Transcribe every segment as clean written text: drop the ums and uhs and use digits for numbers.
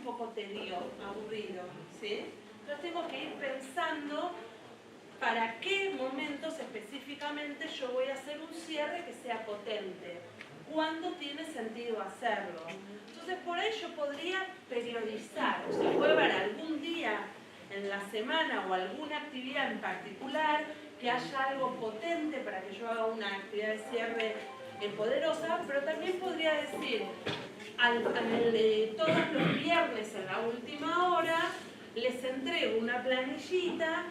poco tedioso, aburrido, ¿sí? Entonces tengo que ir pensando para qué momentos específicamente yo voy a hacer un cierre que sea potente. ¿Cuándo tiene sentido hacerlo? Entonces por ahí yo podría periodizar, o sea, puede haber algún día en la semana o alguna actividad en particular que haya algo potente para que yo haga una actividad de cierre poderosa, pero también podría decir, todos los viernes en la última hora les entrego una planillita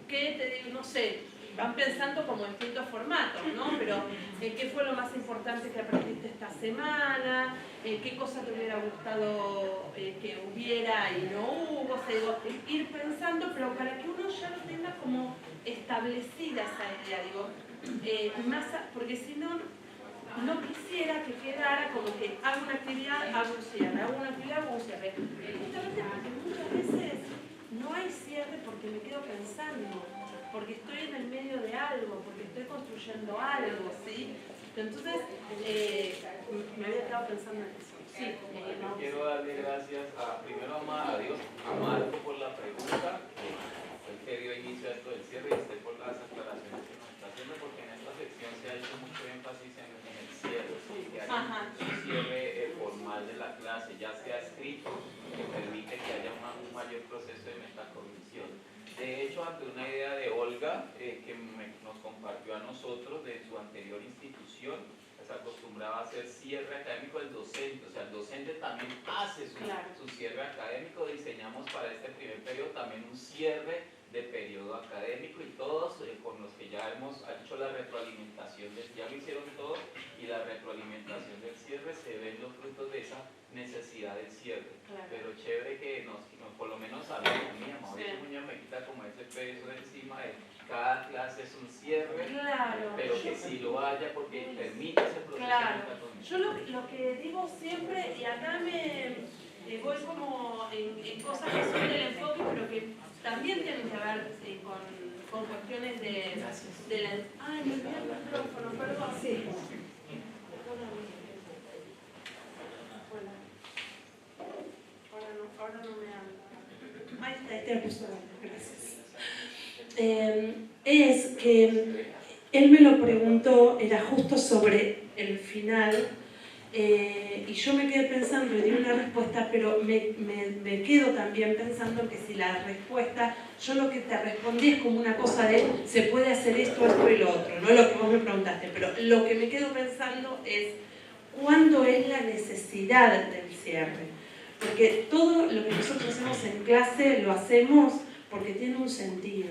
que te digo, no sé, van pensando como distintos formatos, ¿no? Pero ¿qué fue lo más importante que aprendiste esta semana? ¿Qué cosa te hubiera gustado que hubiera y no hubo? O sea, digo, ir pensando, pero para que uno ya lo tenga como establecida esa idea, digo, porque si no, no quisiera que quedara como que hago una actividad, hago un cierre, hago una actividad, hago un cierre. Justamente porque muchas veces no hay cierre porque me quedo pensando, porque estoy en el medio de algo, porque estoy construyendo algo, ¿sí? Entonces, me había quedado pensando en eso. Sí, yo quiero darle gracias primero a Dios, a Marco por la pregunta, que dio inicio a esto del cierre, y a usted por las aclaraciones que nos está haciendo, porque en esta sección se ha hecho mucho énfasis en el cierre, ¿sí? Que haya un cierre formal de la clase, ya sea escrito, que permite que haya un mayor proceso de metacognición. De hecho, ante una idea de Olga, que nos compartió a nosotros de su anterior institución, se acostumbraba a hacer cierre académico del docente, o sea, el docente también hace su cierre académico. Diseñamos para este primer periodo también un cierre de periodo académico, y todos con los que ya hemos hecho la retroalimentación, ya lo hicieron todos, y la retroalimentación del cierre, se ven los frutos de esa necesidad del cierre. Pero chévere que por lo menos a mí, Mauricio Muñoz me quita como ese peso de encima de cada clase es un cierre, pero que sí lo haya porque permite ese proceso. Yo lo que digo siempre, y acá me voy como en cosas que son del enfoque, pero que también tienen que ver con cuestiones de la... Ay, me olvidé el micrófono, perdón. Sí. Ahora no me habla. Ahí está, te puesto gracias. Es que él me lo preguntó, era justo sobre el final, y yo me quedé pensando y di una respuesta, pero me quedo también pensando que si la respuesta, yo lo que te respondí es como una cosa de se puede hacer esto, esto y lo otro, no lo que vos me preguntaste, pero lo que me quedo pensando es cuándo es la necesidad del cierre. Porque todo lo que nosotros hacemos en clase lo hacemos porque tiene un sentido.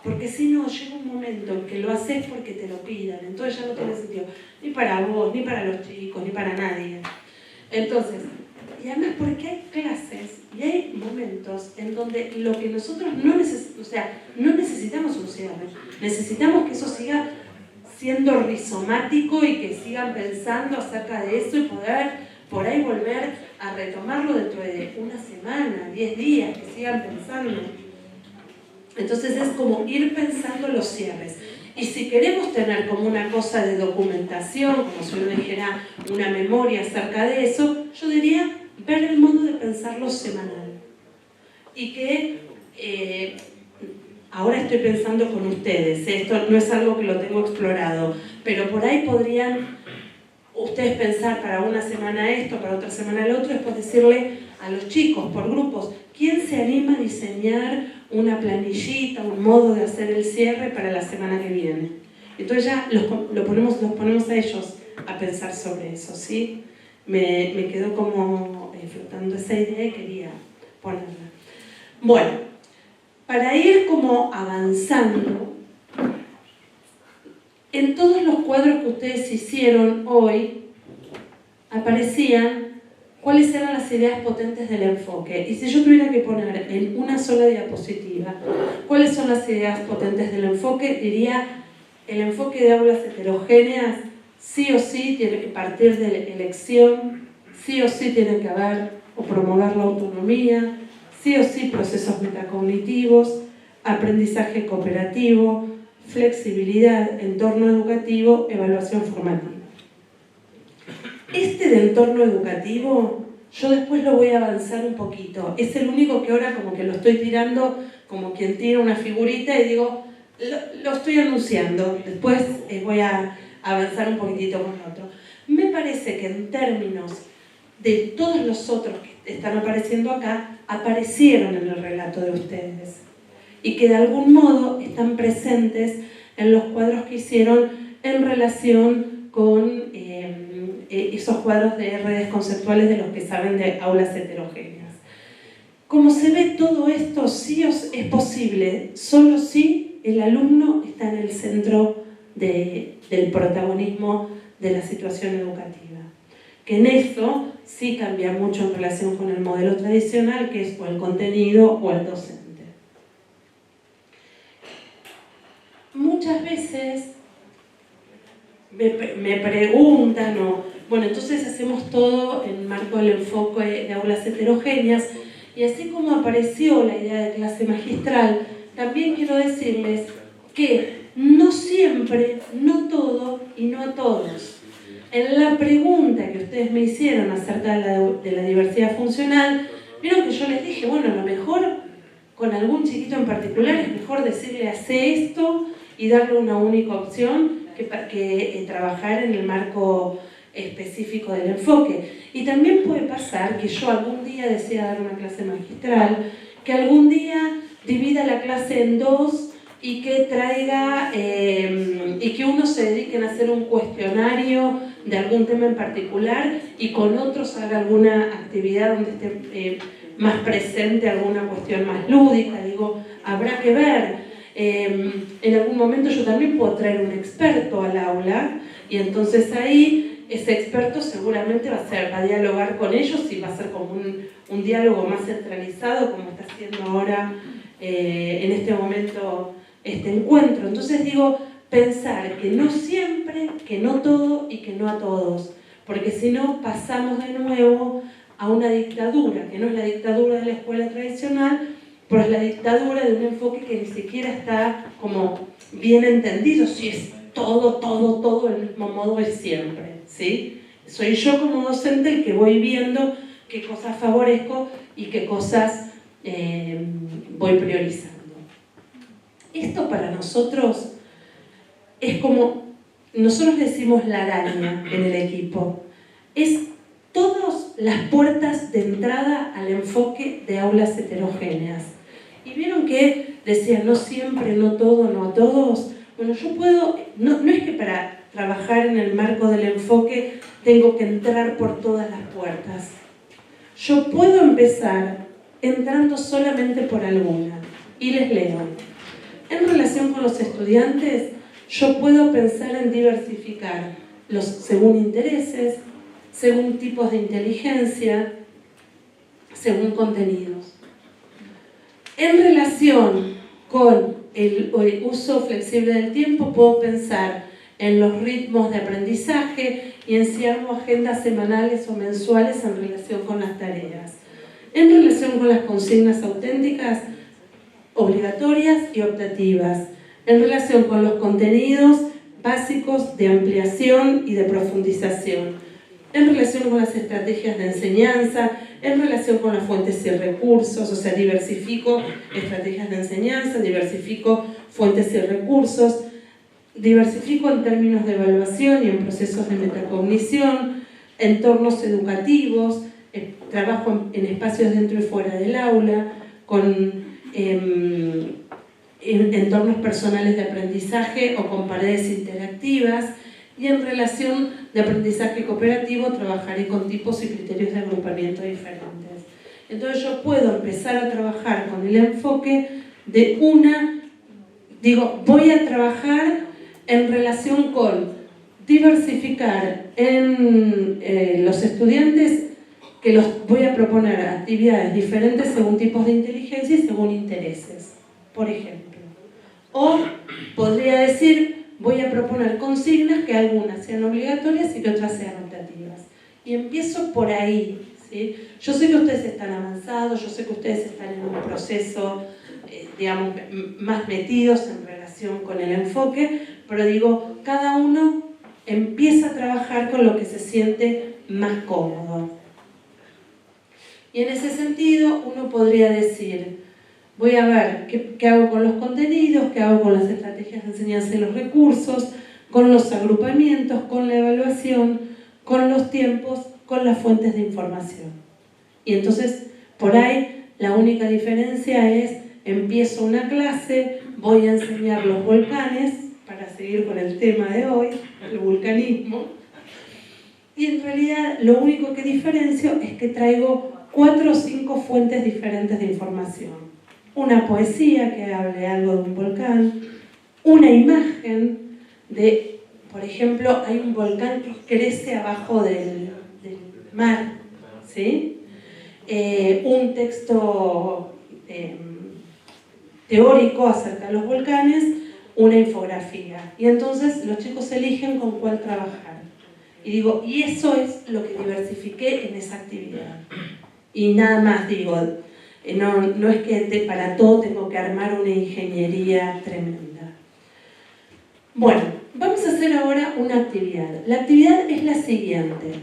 Porque si no, llega un momento en que lo haces porque te lo pidan, entonces ya no tiene sentido, ni para vos, ni para los chicos, ni para nadie. Entonces, y además porque hay clases y hay momentos en donde lo que nosotros no necesitamos un cierre, necesitamos que eso siga siendo rizomático y que sigan pensando acerca de eso y poder por ahí volver a retomarlo dentro de una semana, 10 días, que sigan pensando. Entonces es como ir pensando los cierres. Y si queremos tener como una cosa de documentación, como si uno dijera una memoria acerca de eso, yo diría ver el modo de pensarlo semanal. Y que ahora estoy pensando con ustedes, esto no es algo que lo tengo explorado, pero por ahí podrían ustedes pensar para una semana esto, para otra semana el otro, después decirle a los chicos por grupos, ¿quién se anima a diseñar una planillita, un modo de hacer el cierre para la semana que viene? Entonces ya los ponemos a ellos a pensar sobre eso, ¿sí? Me quedó como flotando esa idea y quería ponerla. Bueno, para ir como avanzando, en todos los cuadros que ustedes hicieron hoy, aparecían cuáles eran las ideas potentes del enfoque. Y si yo tuviera que poner en una sola diapositiva cuáles son las ideas potentes del enfoque, diría el enfoque de aulas heterogéneas sí o sí tiene que partir de la elección, sí o sí tiene que haber o promover la autonomía, sí o sí procesos metacognitivos, aprendizaje cooperativo, flexibilidad, entorno educativo, evaluación formativa. Este de entorno educativo, yo después lo voy a avanzar un poquito. Es el único que ahora como que lo estoy tirando como quien tira una figurita y digo, lo estoy anunciando, después voy a avanzar un poquitito con otro. Me parece que en términos de todos los otros que están apareciendo acá, aparecieron en el relato de ustedes y que de algún modo están presentes en los cuadros que hicieron en relación con esos cuadros de redes conceptuales de los que saben de aulas heterogéneas. Como se ve todo esto, sí es posible, solo si el alumno está en el centro del protagonismo de la situación educativa. Que en eso sí cambia mucho en relación con el modelo tradicional, que es o el contenido o el docente. Muchas veces me preguntan, bueno, entonces hacemos todo en marco del enfoque de aulas heterogéneas, y así como apareció la idea de clase magistral, también quiero decirles que no siempre, no todo y no a todos. En la pregunta que ustedes me hicieron acerca de la diversidad funcional, vieron que yo les dije, bueno, a lo mejor con algún chiquito en particular es mejor decirle hace esto y darle una única opción que trabajar en el marco específico del enfoque. Y también puede pasar que yo algún día decida dar una clase magistral, que algún día divida la clase en dos y que traiga, y que unos se dediquen a hacer un cuestionario de algún tema en particular y con otros haga alguna actividad donde esté más presente alguna cuestión más lúdica. Digo, habrá que ver. En algún momento yo también puedo traer un experto al aula y entonces ahí ese experto seguramente va a dialogar con ellos y va a ser como un diálogo más centralizado como está haciendo ahora en este momento este encuentro. Entonces digo, pensar que no siempre, que no todo y que no a todos, porque si no pasamos de nuevo a una dictadura, que no es la dictadura de la escuela tradicional, pero es la dictadura de un enfoque que ni siquiera está como bien entendido, si es todo el mismo modo es siempre, ¿sí? Soy yo como docente el que voy viendo qué cosas favorezco y qué cosas voy priorizando. Esto para nosotros es como, nosotros decimos la araña en el equipo, es todas las puertas de entrada al enfoque de aulas heterogéneas. Y vieron que decían no siempre, no todo, no a todos. Bueno, yo puedo, no es que para trabajar en el marco del enfoque tengo que entrar por todas las puertas. Yo puedo empezar entrando solamente por alguna. Y les leo. En relación con los estudiantes, yo puedo pensar en diversificar según intereses, según tipos de inteligencia, según contenidos. En relación con el uso flexible del tiempo, puedo pensar en los ritmos de aprendizaje y en si hago agendas semanales o mensuales en relación con las tareas. En relación con las consignas auténticas, obligatorias y optativas. En relación con los contenidos básicos de ampliación y de profundización. En relación con las estrategias de enseñanza, en relación con las fuentes y recursos, o sea, diversifico estrategias de enseñanza, diversifico fuentes y recursos, diversifico en términos de evaluación y en procesos de metacognición, entornos educativos, trabajo en espacios dentro y fuera del aula, con entornos personales de aprendizaje o con paredes interactivas, y en relación de aprendizaje cooperativo trabajaré con tipos y criterios de agrupamiento diferentes. Entonces yo puedo empezar a trabajar con el enfoque de voy a trabajar en relación con diversificar en los estudiantes, que los voy a proponer actividades diferentes según tipos de inteligencia y según intereses, por ejemplo. O podría decir, voy a proponer consignas que algunas sean obligatorias y que otras sean optativas. Y empiezo por ahí, ¿sí? Yo sé que ustedes están avanzados, yo sé que ustedes están en un proceso, digamos, más metidos en relación con el enfoque, pero digo, cada uno empieza a trabajar con lo que se siente más cómodo. Y en ese sentido uno podría decir, voy a ver qué hago con los contenidos, qué hago con las estrategias de enseñanza y los recursos, con los agrupamientos, con la evaluación, con los tiempos, con las fuentes de información. Y entonces, por ahí, la única diferencia es, empiezo una clase, voy a enseñar los volcanes, para seguir con el tema de hoy, el vulcanismo, y en realidad lo único que diferencio es que traigo 4 o 5 fuentes diferentes de información. Una poesía que hable algo de un volcán, una imagen de, por ejemplo, hay un volcán que crece abajo del mar, ¿sí? Un texto teórico acerca de los volcanes, una infografía. Y entonces los chicos eligen con cuál trabajar. Y digo, y eso es lo que diversifiqué en esa actividad. Y nada más digo, no es que para todo tengo que armar una ingeniería tremenda. Bueno, vamos a hacer ahora una actividad. La actividad es la siguiente.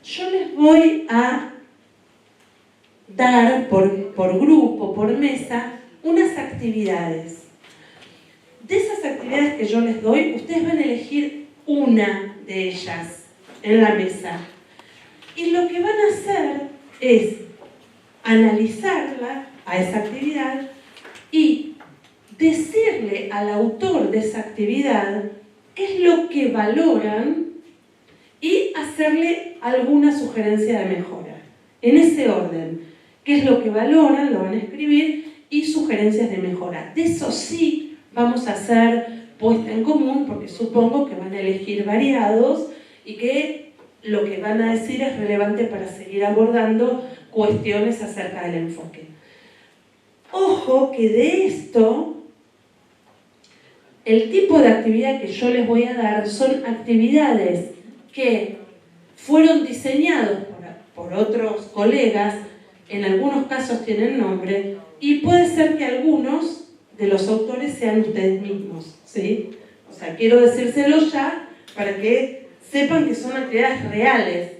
Yo les voy a dar por grupo, por mesa, unas actividades. De esas actividades que yo les doy, ustedes van a elegir una de ellas en la mesa. Y lo que van a hacer es analizarla a esa actividad y decirle al autor de esa actividad qué es lo que valoran y hacerle alguna sugerencia de mejora. En ese orden, qué es lo que valoran, lo van a escribir, y sugerencias de mejora. De eso sí vamos a hacer puesta en común, porque supongo que van a elegir variados y que lo que van a decir es relevante para seguir abordando cuestiones acerca del enfoque. Ojo que de esto, el tipo de actividad que yo les voy a dar son actividades que fueron diseñados por otros colegas, en algunos casos tienen nombre, y puede ser que algunos de los autores sean ustedes mismos, ¿sí? O sea, quiero decírselo ya para que sepan que son actividades reales.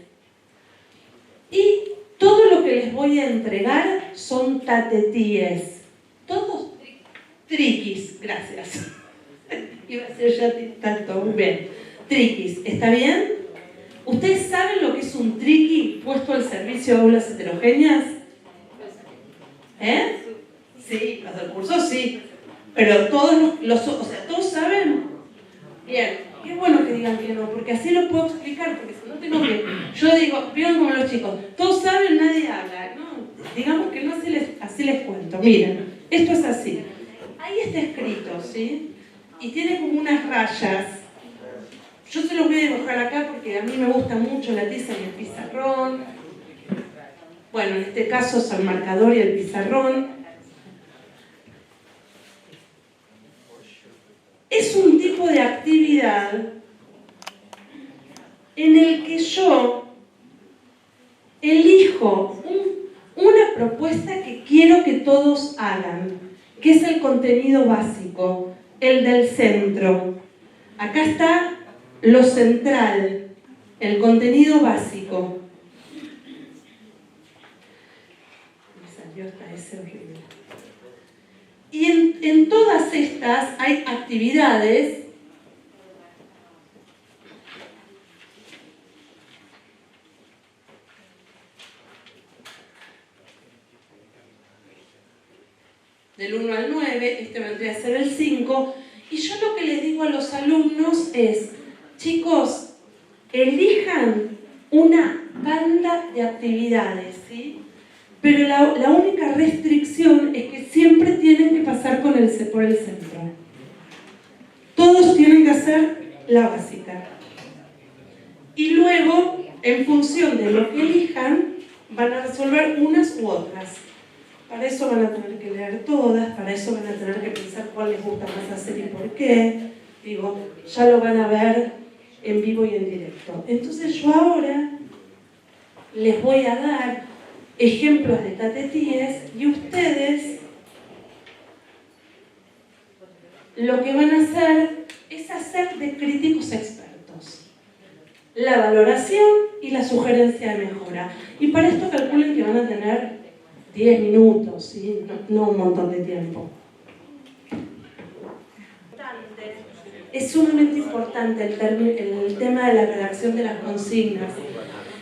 Y todo lo que les voy a entregar son tatetíes. Todos triquis, gracias. Iba a ser ya tanto, muy bien. Triquis, ¿está bien? ¿Ustedes saben lo que es un triqui puesto al servicio de aulas heterogéneas? ¿Eh? Sí, los del curso sí. Pero todos ¿todos saben? Bien, qué bueno que digan que no, porque así lo puedo explicar, porque si no tengo que... Yo digo, vieron como los chicos, todos saben, nadie habla. No, digamos que no así les cuento. Miren, esto es así. Ahí está escrito, ¿sí? Y tiene como unas rayas. Yo se los voy a dibujar acá porque a mí me gusta mucho la tiza y el pizarrón. Bueno, en este caso es el marcador y el pizarrón. Es un tipo de actividad en el que yo elijo una propuesta que quiero que todos hagan, que es el contenido básico, el del centro. Acá está lo central, el contenido básico. Me salió hasta ese horrible. Y en todas estas hay actividades del 1 al 9, este vendría a ser el 5, y yo lo que les digo a los alumnos es, chicos, elijan una banda de actividades, ¿sí? Pero la única restricción es que siempre tienen que pasar por el centro. Todos tienen que hacer la básica. Y luego, en función de lo que elijan, van a resolver unas u otras. Para eso van a tener que leer todas, para eso van a tener que pensar cuál les gusta más hacer y por qué. Digo, ya lo van a ver en vivo y en directo. Entonces yo ahora les voy a dar ejemplos de tatetíes y ustedes lo que van a hacer es hacer de críticos expertos. la valoración y la sugerencia de mejora. Y para esto calculen que van a tener 10 minutos, ¿sí? No un montón de tiempo. Es sumamente importante el tema de la redacción de las consignas.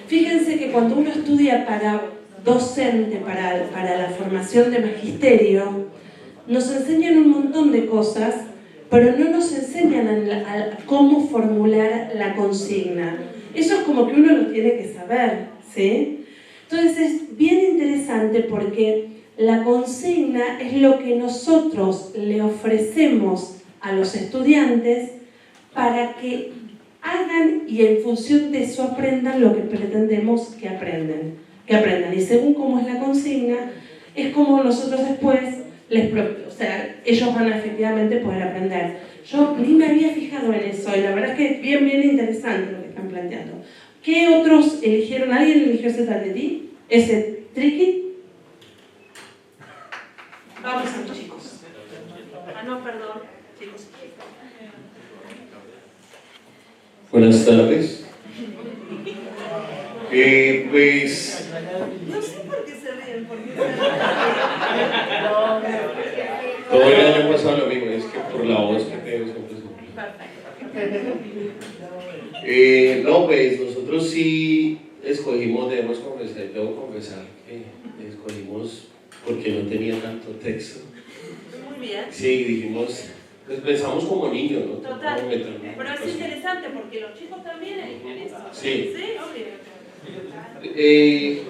Fíjense que cuando uno estudia para docente, para la formación de magisterio, nos enseñan un montón de cosas, pero no nos enseñan a cómo formular la consigna. Eso es como que uno lo tiene que saber, ¿sí? Entonces es bien interesante porque la consigna es lo que nosotros le ofrecemos a los estudiantes para que hagan y en función de eso aprendan lo que pretendemos que aprendan. Y según cómo es la consigna, es como nosotros después ellos van a efectivamente poder aprender. Yo ni me había fijado en eso y la verdad es que es bien interesante lo que están planteando. ¿Qué otros eligieron? ¿Alguien eligió ese tatetí? ¿Ese tricky? Vamos a los chicos. No, perdón, chicos. Buenas tardes. Pues... No sé por qué se ríen, todo el año pasado lo mismo, es que por la voz que tengo siempre se... No, pues nosotros sí escogimos, debo confesar que escogimos porque no tenía tanto texto. Muy bien. Sí, dijimos... Pues pensamos como niños, ¿no? Total. Pero es interesante porque los chicos también eligen eso. Sí. Sí,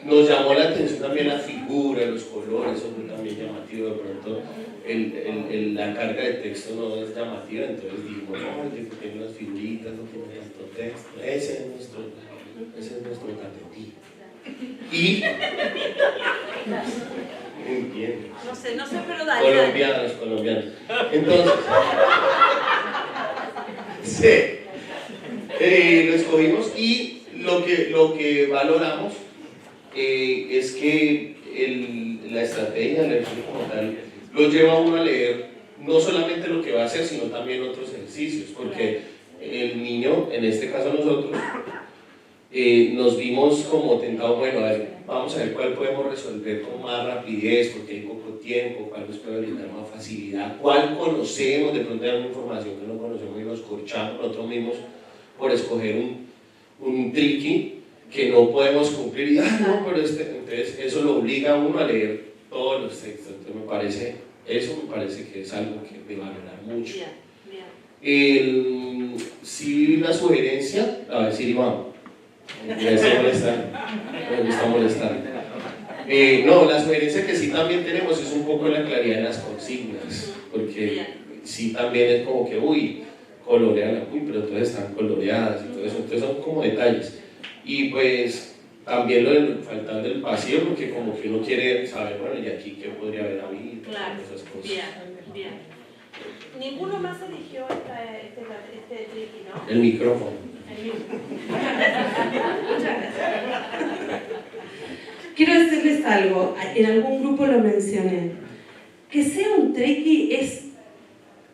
nos llamó la atención también la figura, los colores, eso fue también llamativo. De pronto la carga de texto no es llamativa, entonces dijimos, oye, que tiene unas figuritas, no tiene tanto texto. Ese es nuestro tatetí. Y... Entiendo. No sé, pero dale. Colombianos. Entonces, sí, lo escogimos y lo que valoramos es que la estrategia, el ejercicio como tal, lo lleva a uno a leer no solamente lo que va a hacer, sino también otros ejercicios, porque el niño, en este caso nosotros, nos vimos como tentados, bueno, a ver, vamos a ver cuál podemos resolver con más rapidez, porque hay poco tiempo, cuál nos puede brindar más facilidad, cuál conocemos, de pronto hay alguna información que no conocemos y nos corchamos nosotros mismos por escoger un tricky que no podemos cumplir, y no, pero entonces eso lo obliga a uno a leer todos los textos. Entonces me parece que es algo que debe valorar mucho. Sí, la sugerencia, a ver si vamos. Me gusta molestar. No, la sugerencia que sí también tenemos es un poco la claridad de las consignas, porque sí también es como que, colorean, pero todas están coloreadas y todo eso, entonces son como detalles. Y pues también lo del faltando el vacío, porque como que uno quiere saber, bueno, y aquí qué podría haber habido, claro. Esas cosas. Bien. Ninguno más eligió este tricky, ¿no? El micrófono. Muchas gracias. Quiero decirles algo, en algún grupo lo mencioné. Que sea un tricky es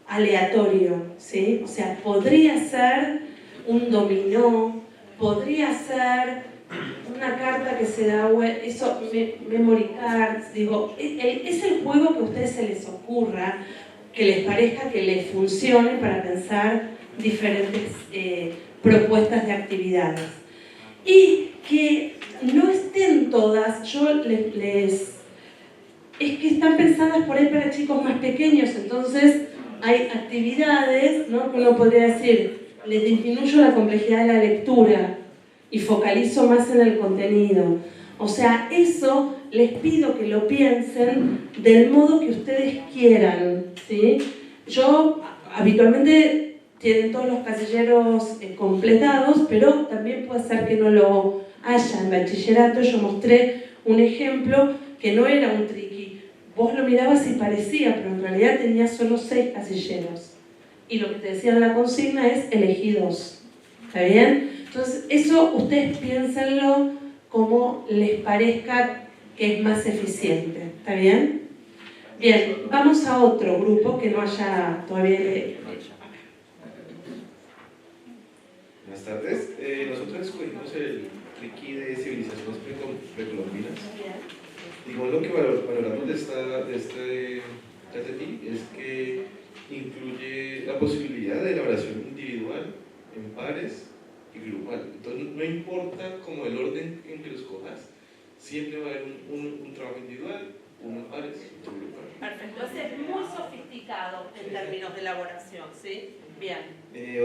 aleatorio, ¿sí? O sea, podría ser un dominó, podría ser una carta que se da, eso, memory cards, digo, es el juego que a ustedes se les ocurra, que les parezca que les funcione para pensar diferentes propuestas de actividades. Y que no estén todas, es que están pensadas por ahí para chicos más pequeños, entonces hay actividades, ¿no?, que uno podría decir, les disminuyo la complejidad de la lectura y focalizo más en el contenido. O sea, eso les pido que lo piensen del modo que ustedes quieran, ¿sí? Yo habitualmente tienen todos los casilleros completados, pero también puede ser que no lo haya. En bachillerato yo mostré un ejemplo que no era un tricky. Vos lo mirabas y parecía, pero en realidad tenía solo 6 casilleros. Y lo que te decía en la consigna es elegí 2. ¿Está bien? Entonces, eso ustedes piénsenlo como les parezca que es más eficiente. ¿Está bien? Bien, vamos a otro grupo que no haya todavía... Buenas tardes. Nosotros escogimos el triqui de civilizaciones precolombinas. Digamos, lo que valoramos de este TTI es que incluye la posibilidad de elaboración individual, en pares y grupal. Entonces, no importa como el orden en que los cojas, siempre va a haber un trabajo individual, uno en pares y otro grupal. Perfecto, es muy sofisticado en términos de elaboración, ¿sí? Bien.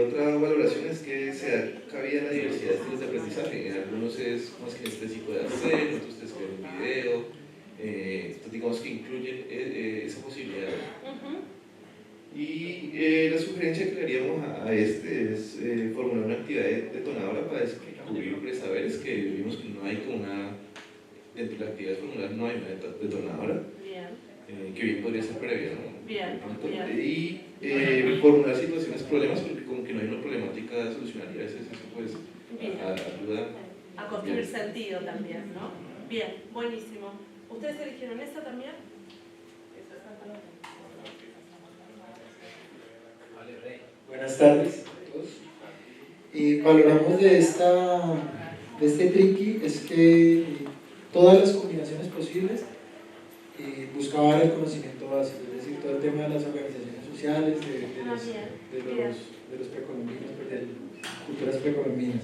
Otra valoración es que se da cabida a la diversidad de estilos de aprendizaje. En algunos es más kinestésico de hacer, en otros te escriben un video. Entonces, digamos que incluyen esa posibilidad. Y la sugerencia que le haríamos a este es formular una actividad detonadora para descubrir presaberes, que vimos que no hay como una, dentro de la actividad formular no hay una detonadora. Que bien podría ser previa, ¿no? Bien. Y formular situaciones, problemas, porque como que no hay una problemática a solucionar y a veces eso pues ayuda a construir sentido también, ¿no? Bien, buenísimo. ¿Ustedes eligieron esa también? Buenas tardes a todos. Valoramos de este triqui es que todas las combinaciones posibles buscaba el conocimiento básico, es decir, todo el tema de las organizaciones sociales, de los precolombinos, de las culturas precolombinas.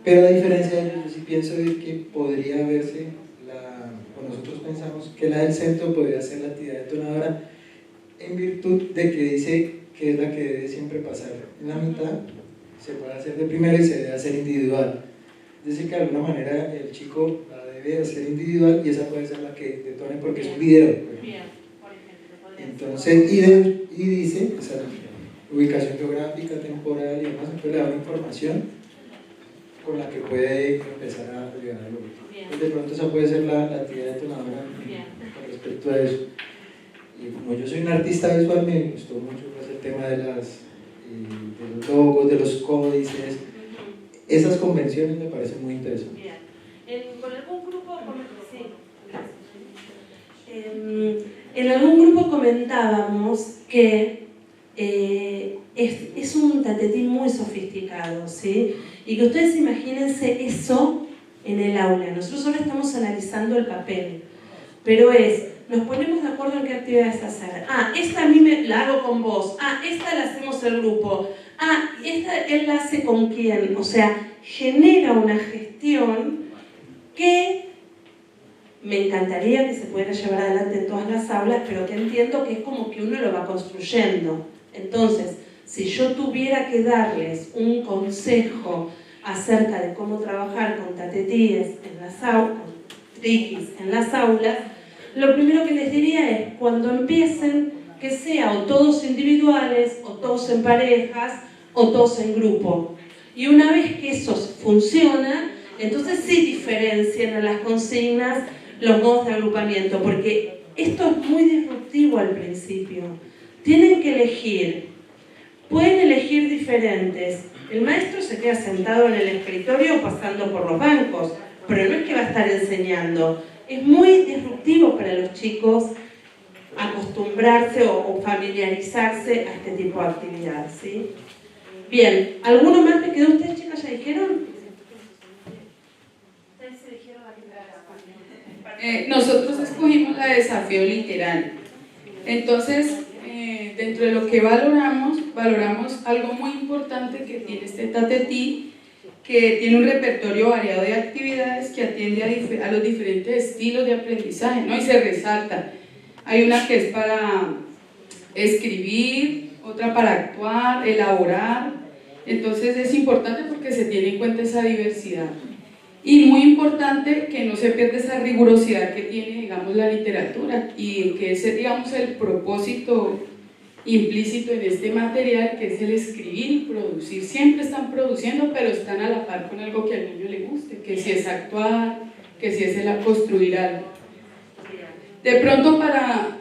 Pero a diferencia de ellos, yo sí pienso de que podría verse, o nosotros pensamos que la del centro podría ser la actividad detonadora en virtud de que dice que es la que debe siempre pasar en la mitad, se puede hacer de primero y se debe hacer individual. Es decir, que de alguna manera el chico la debe hacer individual y esa puede ser la que detone porque es un video. Bien, por ejemplo. Entonces, y dice, o sea, ubicación geográfica, temporal y demás, entonces le da una información con la que puede empezar a llegar a lo último. Entonces, de pronto esa puede ser la actividad detonadora con respecto a eso. Y como yo soy un artista visual, me gustó mucho pues, el tema de los logos, de los códices. Esas convenciones me parecen muy interesantes. Bien. ¿Con algún grupo? Sí, gracias. En algún grupo comentábamos que es un tatetí muy sofisticado, ¿sí? Y que ustedes imagínense eso en el aula. Nosotros ahora estamos analizando el papel, pero nos ponemos de acuerdo en qué actividades hacer. Esta a mí la hago con vos. Esta la hacemos el grupo. Esta él la hace con quién. O sea, genera una gestión que me encantaría que se pudiera llevar adelante en todas las aulas, pero que entiendo que es como que uno lo va construyendo. Entonces, si yo tuviera que darles un consejo acerca de cómo trabajar con tatetíes en las aulas, con triquis en las aulas, lo primero que les diría es, cuando empiecen, que sea o todos individuales, o todos en parejas, o todos en grupo. Y una vez que eso funciona, entonces sí diferencian a las consignas los modos de agrupamiento, porque esto es muy disruptivo al principio. Tienen que elegir, pueden elegir diferentes. El maestro se queda sentado en el escritorio pasando por los bancos, pero no es que va a estar enseñando. Es muy disruptivo para los chicos acostumbrarse o familiarizarse a este tipo de actividad, ¿sí? Bien, ¿alguno más me quedó? ¿Ustedes, chicas, ya dijeron? ¿Ustedes eligieron la que nosotros escogimos la de desafío literal. Entonces, dentro de lo que valoramos algo muy importante que tiene este tatetí, que tiene un repertorio variado de actividades que atiende a los diferentes estilos de aprendizaje, ¿no? Y se resalta. Hay una que es para escribir, otra para actuar, elaborar. Entonces es importante porque se tiene en cuenta esa diversidad. Y muy importante que no se pierda esa rigurosidad que tiene, digamos, la literatura y que ese, digamos, el propósito implícito en este material, que es el escribir y producir. Siempre están produciendo, pero están a la par con algo que al niño le guste, que si es actuar, que si es el construir algo. De pronto, para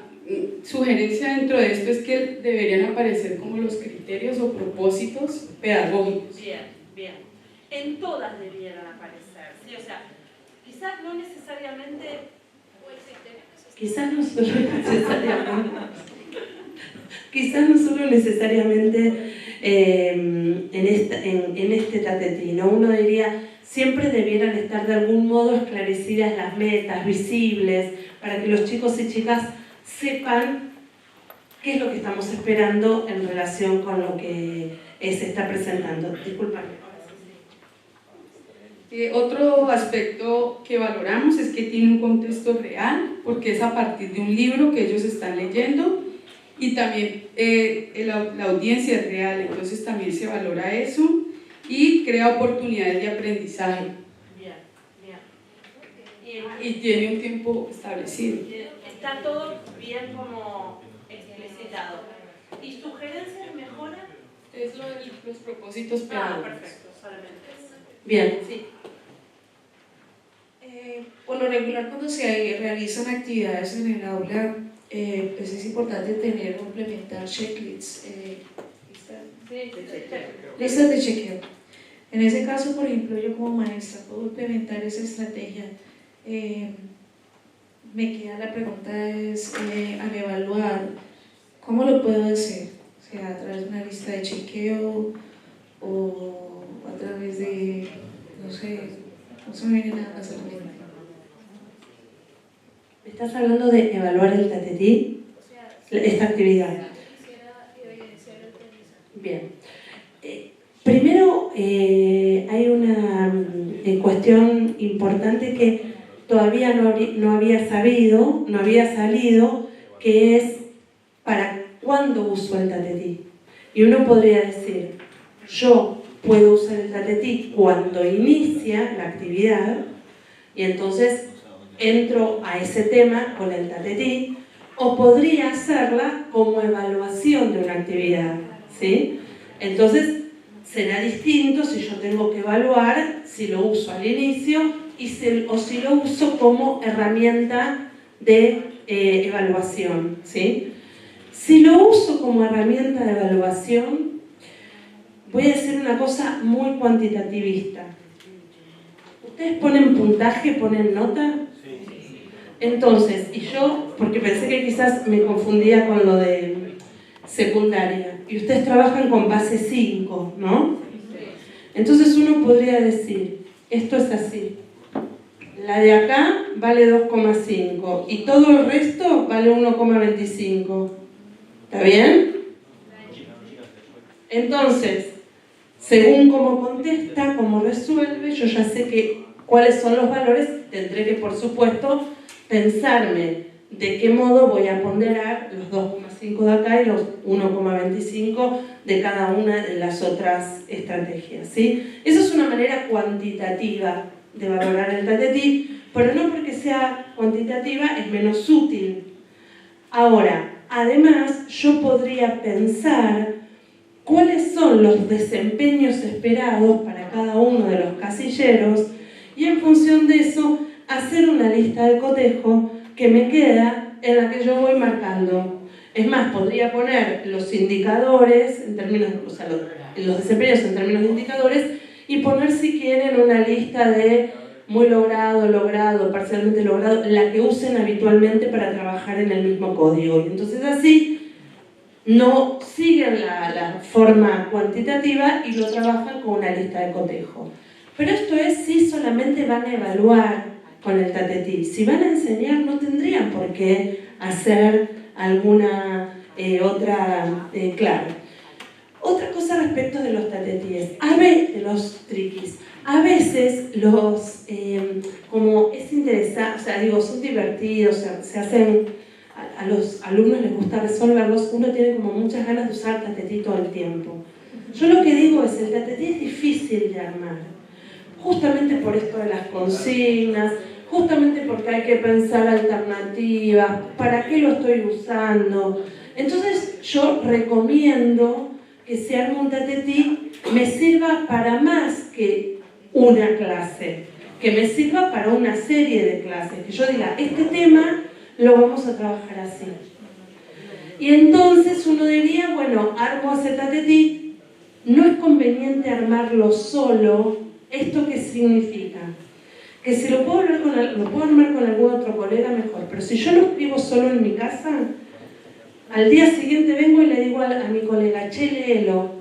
sugerencia dentro de esto es que deberían aparecer como los criterios o propósitos pedagógicos. Bien. En todas debieran aparecer, ¿sí? O sea, quizás no necesariamente, en este tatetí, ¿no? Uno diría, siempre debieran estar de algún modo esclarecidas las metas, visibles, para que los chicos y chicas sepan qué es lo que estamos esperando en relación con lo que se está presentando. Disculpame. Otro aspecto que valoramos es que tiene un contexto real, porque es a partir de un libro que ellos están leyendo, y también la audiencia es real, entonces también se valora eso y crea oportunidades de aprendizaje. Y tiene un tiempo establecido. Está todo bien como explicitado. ¿Y sugerencias, mejora? Es lo de los propósitos pedagógicos. Perfecto, solamente eso. Bien, sí. Por lo regular, cuando se realizan actividades en el aula, pues es importante tener o implementar checklists, listas de chequeo. En ese caso, por ejemplo, yo como maestra puedo implementar esa estrategia. Me queda la pregunta es, al evaluar, ¿cómo lo puedo hacer? O sea, a través de una lista de chequeo o a través de, no sé, no se me viene nada más a la mente. ¿Me estás hablando de evaluar el tatetí? Esta actividad. Bien. Primero, hay una cuestión importante que todavía no había salido, que es para cuándo uso el tatetí. Y uno podría decir, yo puedo usar el tatetí cuando inicia la actividad, y entonces entro a ese tema con el tatetí, o podría hacerla como evaluación de una actividad, ¿sí? Entonces, será distinto si yo tengo que evaluar, si lo uso al inicio o si lo uso como herramienta de evaluación, ¿sí? Si lo uso como herramienta de evaluación, voy a decir una cosa muy cuantitativista. ¿Ustedes ponen puntaje, ponen nota? Entonces, y yo, porque pensé que quizás me confundía con lo de secundaria, y ustedes trabajan con base 5, ¿no? Entonces uno podría decir, esto es así, la de acá vale 2,5 y todo el resto vale 1,25. ¿Está bien? Entonces, según cómo contesta, cómo resuelve, yo ya sé cuáles son los valores, tendré que, por supuesto, pensarme de qué modo voy a ponderar los 2,5 de acá y los 1,25 de cada una de las otras estrategias, ¿sí? Esa es una manera cuantitativa de valorar el tatetí, pero no porque sea cuantitativa es menos útil. Ahora, además, yo podría pensar cuáles son los desempeños esperados para cada uno de los casilleros y en función de eso hacer una lista de cotejo que me queda en la que yo voy marcando. Es más, podría poner los indicadores, en términos, o sea, los desempeños en términos de indicadores y poner si quieren una lista de muy logrado, parcialmente logrado, la que usen habitualmente para trabajar en el mismo código. Y entonces así no siguen la forma cuantitativa y lo trabajan con una lista de cotejo. Pero esto es si solamente van a evaluar con el tatetí. Si van a enseñar no tendrían por qué hacer alguna otra, claro. Otra cosa respecto de los tatetíes, de los triquis. A veces los, como es interesante, o sea, digo, son divertidos, o sea, se hacen, a los alumnos les gusta resolverlos, uno tiene como muchas ganas de usar tatetí todo el tiempo. Yo lo que digo es, el tatetí es difícil de armar, justamente por esto de las consignas, justamente porque hay que pensar alternativas, ¿para qué lo estoy usando? Entonces yo recomiendo que se arme un tatetí, me sirva para más que una clase, que me sirva para una serie de clases, que yo diga, este tema lo vamos a trabajar así. Y entonces uno diría, bueno, armo ese tatetí, no es conveniente armarlo solo. ¿Esto qué significa? Que si lo puedo armar con algún otro colega mejor, pero si yo lo escribo solo en mi casa, al día siguiente vengo y le digo a mi colega, che, léelo,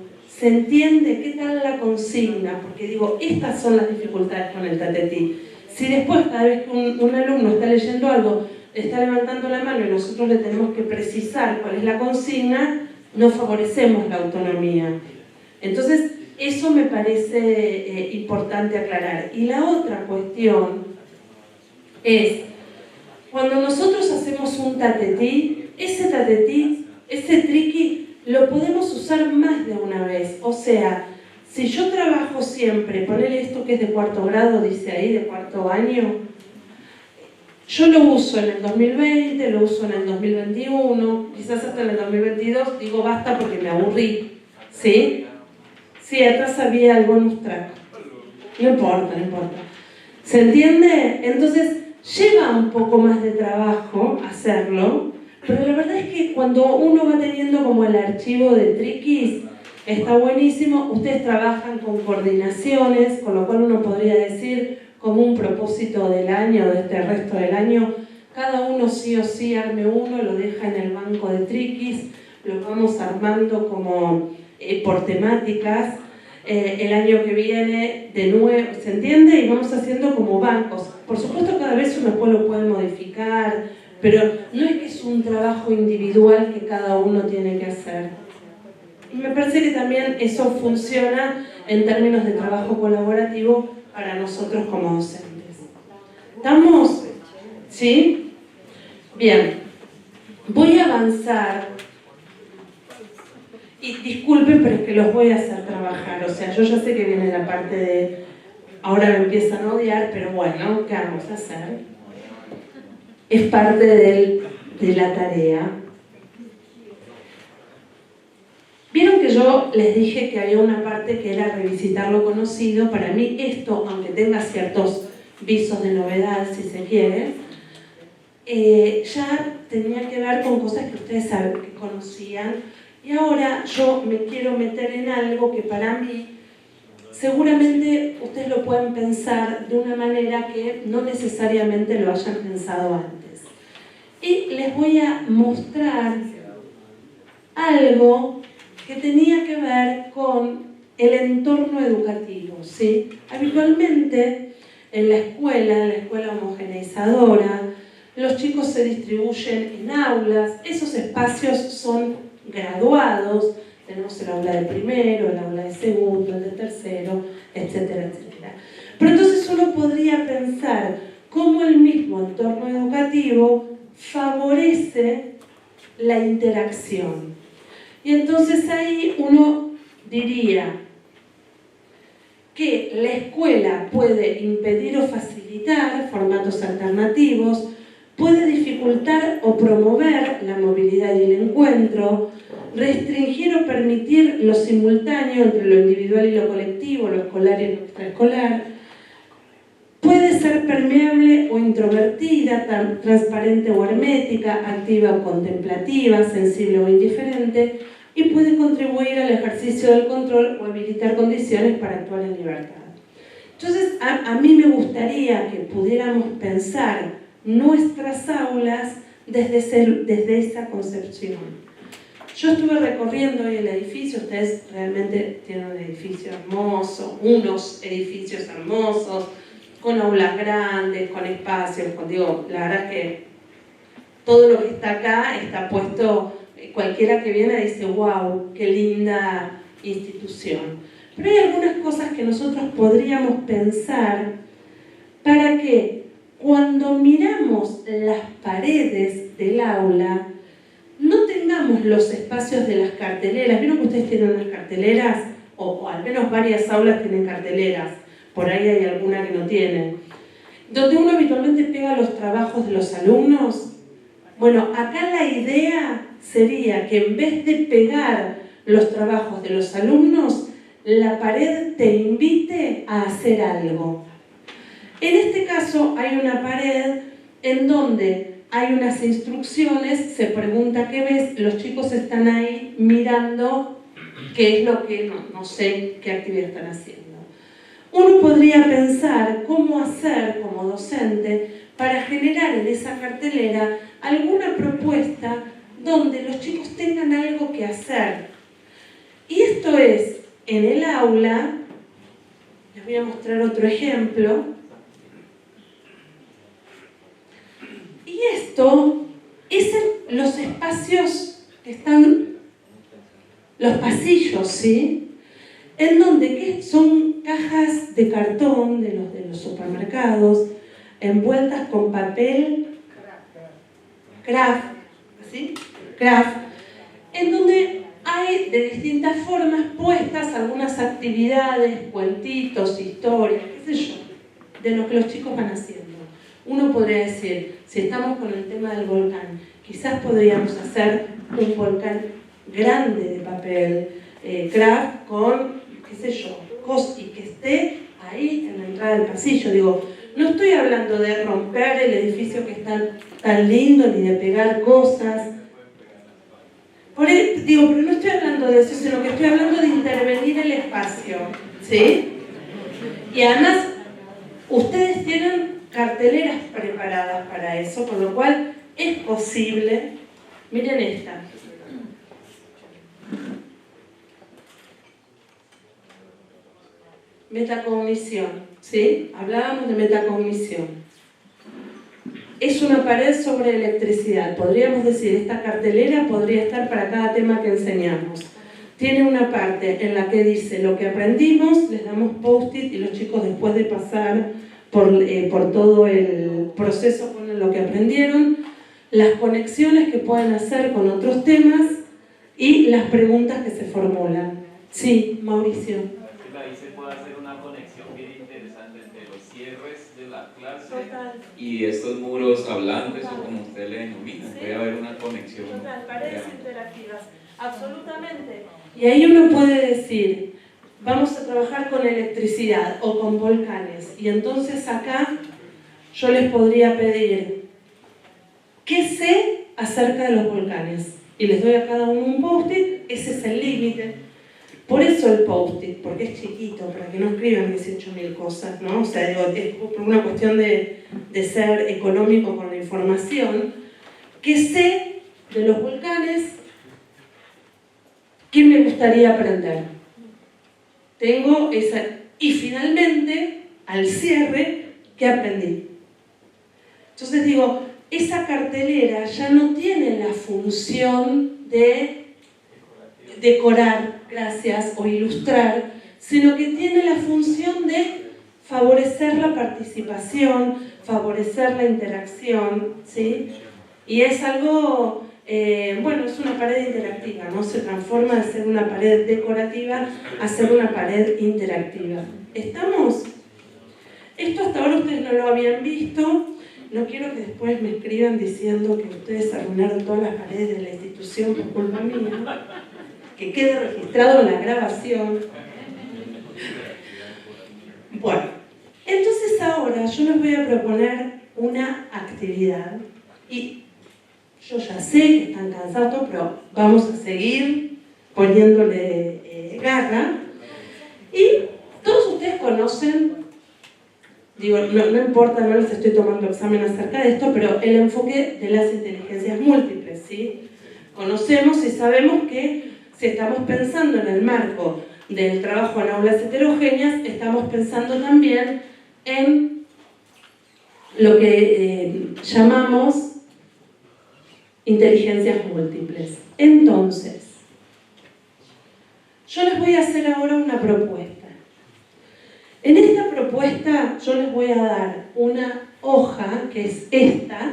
¿Se entiende? ¿Qué tal la consigna? Porque digo, estas son las dificultades con el tatetí. Si después, cada vez que un alumno está leyendo algo, está levantando la mano y nosotros le tenemos que precisar cuál es la consigna, no favorecemos la autonomía. Entonces, eso me parece importante aclarar. Y la otra cuestión es, cuando nosotros hacemos un tatetí, ese triqui, lo podemos usar más de una vez. O sea, si yo trabajo siempre, ponele esto que es de cuarto grado, dice ahí, de cuarto año, yo lo uso en el 2020, lo uso en el 2021, quizás hasta en el 2022, digo basta porque me aburrí, ¿sí? Sí, atrás había el bonus track. No importa. ¿Se entiende? Entonces, lleva un poco más de trabajo hacerlo, pero la verdad es que cuando uno va teniendo como el archivo de triquis, está buenísimo. Ustedes trabajan con coordinaciones, con lo cual uno podría decir, como un propósito del año, de este resto del año, cada uno sí o sí arme uno, lo deja en el banco de triquis, lo vamos armando como por temáticas. El año que viene de nuevo, ¿se entiende? Y vamos haciendo como bancos. Por supuesto, cada vez uno después lo puede modificar, pero no es que es un trabajo individual que cada uno tiene que hacer. Y me parece que también eso funciona en términos de trabajo colaborativo para nosotros como docentes. ¿Estamos? ¿Sí? Bien. Voy a avanzar. Y disculpen, pero es que los voy a hacer trabajar. O sea, yo ya sé que viene la parte de ahora me empiezan a odiar, pero bueno, ¿qué vamos a hacer? Es parte de la tarea. Vieron que yo les dije que había una parte que era revisitar lo conocido. Para mí esto, aunque tenga ciertos visos de novedad, si se quiere, ya tenía que ver con cosas que ustedes saben que conocían. Y ahora yo me quiero meter en algo que para mí, seguramente ustedes lo pueden pensar de una manera que no necesariamente lo hayan pensado antes. Y les voy a mostrar algo que tenía que ver con el entorno educativo, ¿sí? Habitualmente en la escuela homogeneizadora, los chicos se distribuyen en aulas, esos espacios son graduados, tenemos el aula de primero, el aula de segundo, el de tercero, etcétera, etcétera. Pero entonces uno podría pensar cómo el mismo entorno educativo favorece la interacción. Y entonces ahí uno diría que la escuela puede impedir o facilitar formatos alternativos, puede dificultar o promover la movilidad y el encuentro, restringir o permitir lo simultáneo entre lo individual y lo colectivo, lo escolar y lo extraescolar, puede ser permeable o introvertida, transparente o hermética, activa o contemplativa, sensible o indiferente, y puede contribuir al ejercicio del control o habilitar condiciones para actuar en libertad. Entonces, a mí me gustaría que pudiéramos pensar nuestras aulas desde esa concepción. Yo estuve recorriendo hoy el edificio, ustedes realmente tienen un edificio hermoso, unos edificios hermosos, con aulas grandes, con espacios, la verdad que todo lo que está acá está puesto, cualquiera que viene dice, wow, qué linda institución. Pero hay algunas cosas que nosotros podríamos pensar para que cuando miramos las paredes del aula, no tengamos los espacios de las carteleras. ¿Vieron que ustedes tienen unas carteleras? O al menos varias aulas tienen carteleras. Por ahí hay alguna que no tienen. Donde uno habitualmente pega los trabajos de los alumnos. Bueno, acá la idea sería que en vez de pegar los trabajos de los alumnos, la pared te invite a hacer algo. En este caso hay una pared en donde hay unas instrucciones, se pregunta qué ves, los chicos están ahí mirando qué es lo que, no sé qué actividad están haciendo. Uno podría pensar cómo hacer como docente para generar en esa cartelera alguna propuesta donde los chicos tengan algo que hacer. Y esto es, en el aula, les voy a mostrar otro ejemplo. Y esto es los espacios que están, los pasillos, ¿sí? En donde ¿qué? Son cajas de cartón de los supermercados, envueltas con papel craft, ¿sí? Craft, en donde hay de distintas formas puestas algunas actividades, cuentitos, historias, qué sé yo, de lo que los chicos van haciendo. Uno podría decir, si estamos con el tema del volcán, quizás podríamos hacer un volcán grande de papel craft con, qué sé yo, y que esté ahí en la entrada del pasillo. Digo, no estoy hablando de romper el edificio que está tan lindo, ni de pegar cosas. Digo, pero no estoy hablando de eso, sino que estoy hablando de intervenir el espacio, ¿sí? Y además, ustedes tienen carteleras preparadas para eso, con lo cual es posible. Miren esta. Metacognición, ¿sí? Hablábamos de metacognición. Es una pared sobre electricidad. Podríamos decir, esta cartelera podría estar para cada tema que enseñamos. Tiene una parte en la que dice lo que aprendimos, les damos post-it y los chicos después de pasar por todo el proceso con lo que aprendieron, las conexiones que pueden hacer con otros temas y las preguntas que se formulan. Sí, Mauricio. Ahí se puede hacer una conexión bien interesante entre los cierres de la clase Total. y estos muros hablantes o como usted le denomina. Sí. Puede haber una conexión. Total, paredes real. interactivas, absolutamente. Y ahí uno puede decir, vamos a trabajar con electricidad o con volcanes. Y entonces acá yo les podría pedir, ¿qué sé acerca de los volcanes? Y les doy a cada uno un post-it, ese es el límite. Por eso el post-it, porque es chiquito, para que no escriban 18.000 cosas, ¿no? O sea, digo, es por una cuestión de ser económico con la información. ¿Qué sé de los volcanes? ¿Qué me gustaría aprender? Tengo esa... Y finalmente, al cierre, ¿qué aprendí? Entonces digo, esa cartelera ya no tiene la función de decorar, gracias, o ilustrar, sino que tiene la función de favorecer la participación, favorecer la interacción, ¿sí? Y es algo, bueno, es una pared interactiva, ¿no? Se transforma de ser una pared decorativa a ser una pared interactiva. ¿Estamos? Esto hasta ahora ustedes no lo habían visto. No quiero que después me escriban diciendo que ustedes arruinaron todas las paredes de la institución por culpa mía. Que quede registrado en la grabación. Bueno, entonces ahora yo les voy a proponer una actividad y yo ya sé que están cansados, pero vamos a seguir poniéndole garra. Y todos ustedes conocen, digo, no importa, no les estoy tomando examen acerca de esto, pero el enfoque de las inteligencias múltiples, ¿sí? Conocemos y sabemos que si estamos pensando en el marco del trabajo en aulas heterogéneas, estamos pensando también en lo que llamamos inteligencias múltiples. Entonces, yo les voy a hacer ahora una propuesta. En esta propuesta yo les voy a dar una hoja, que es esta,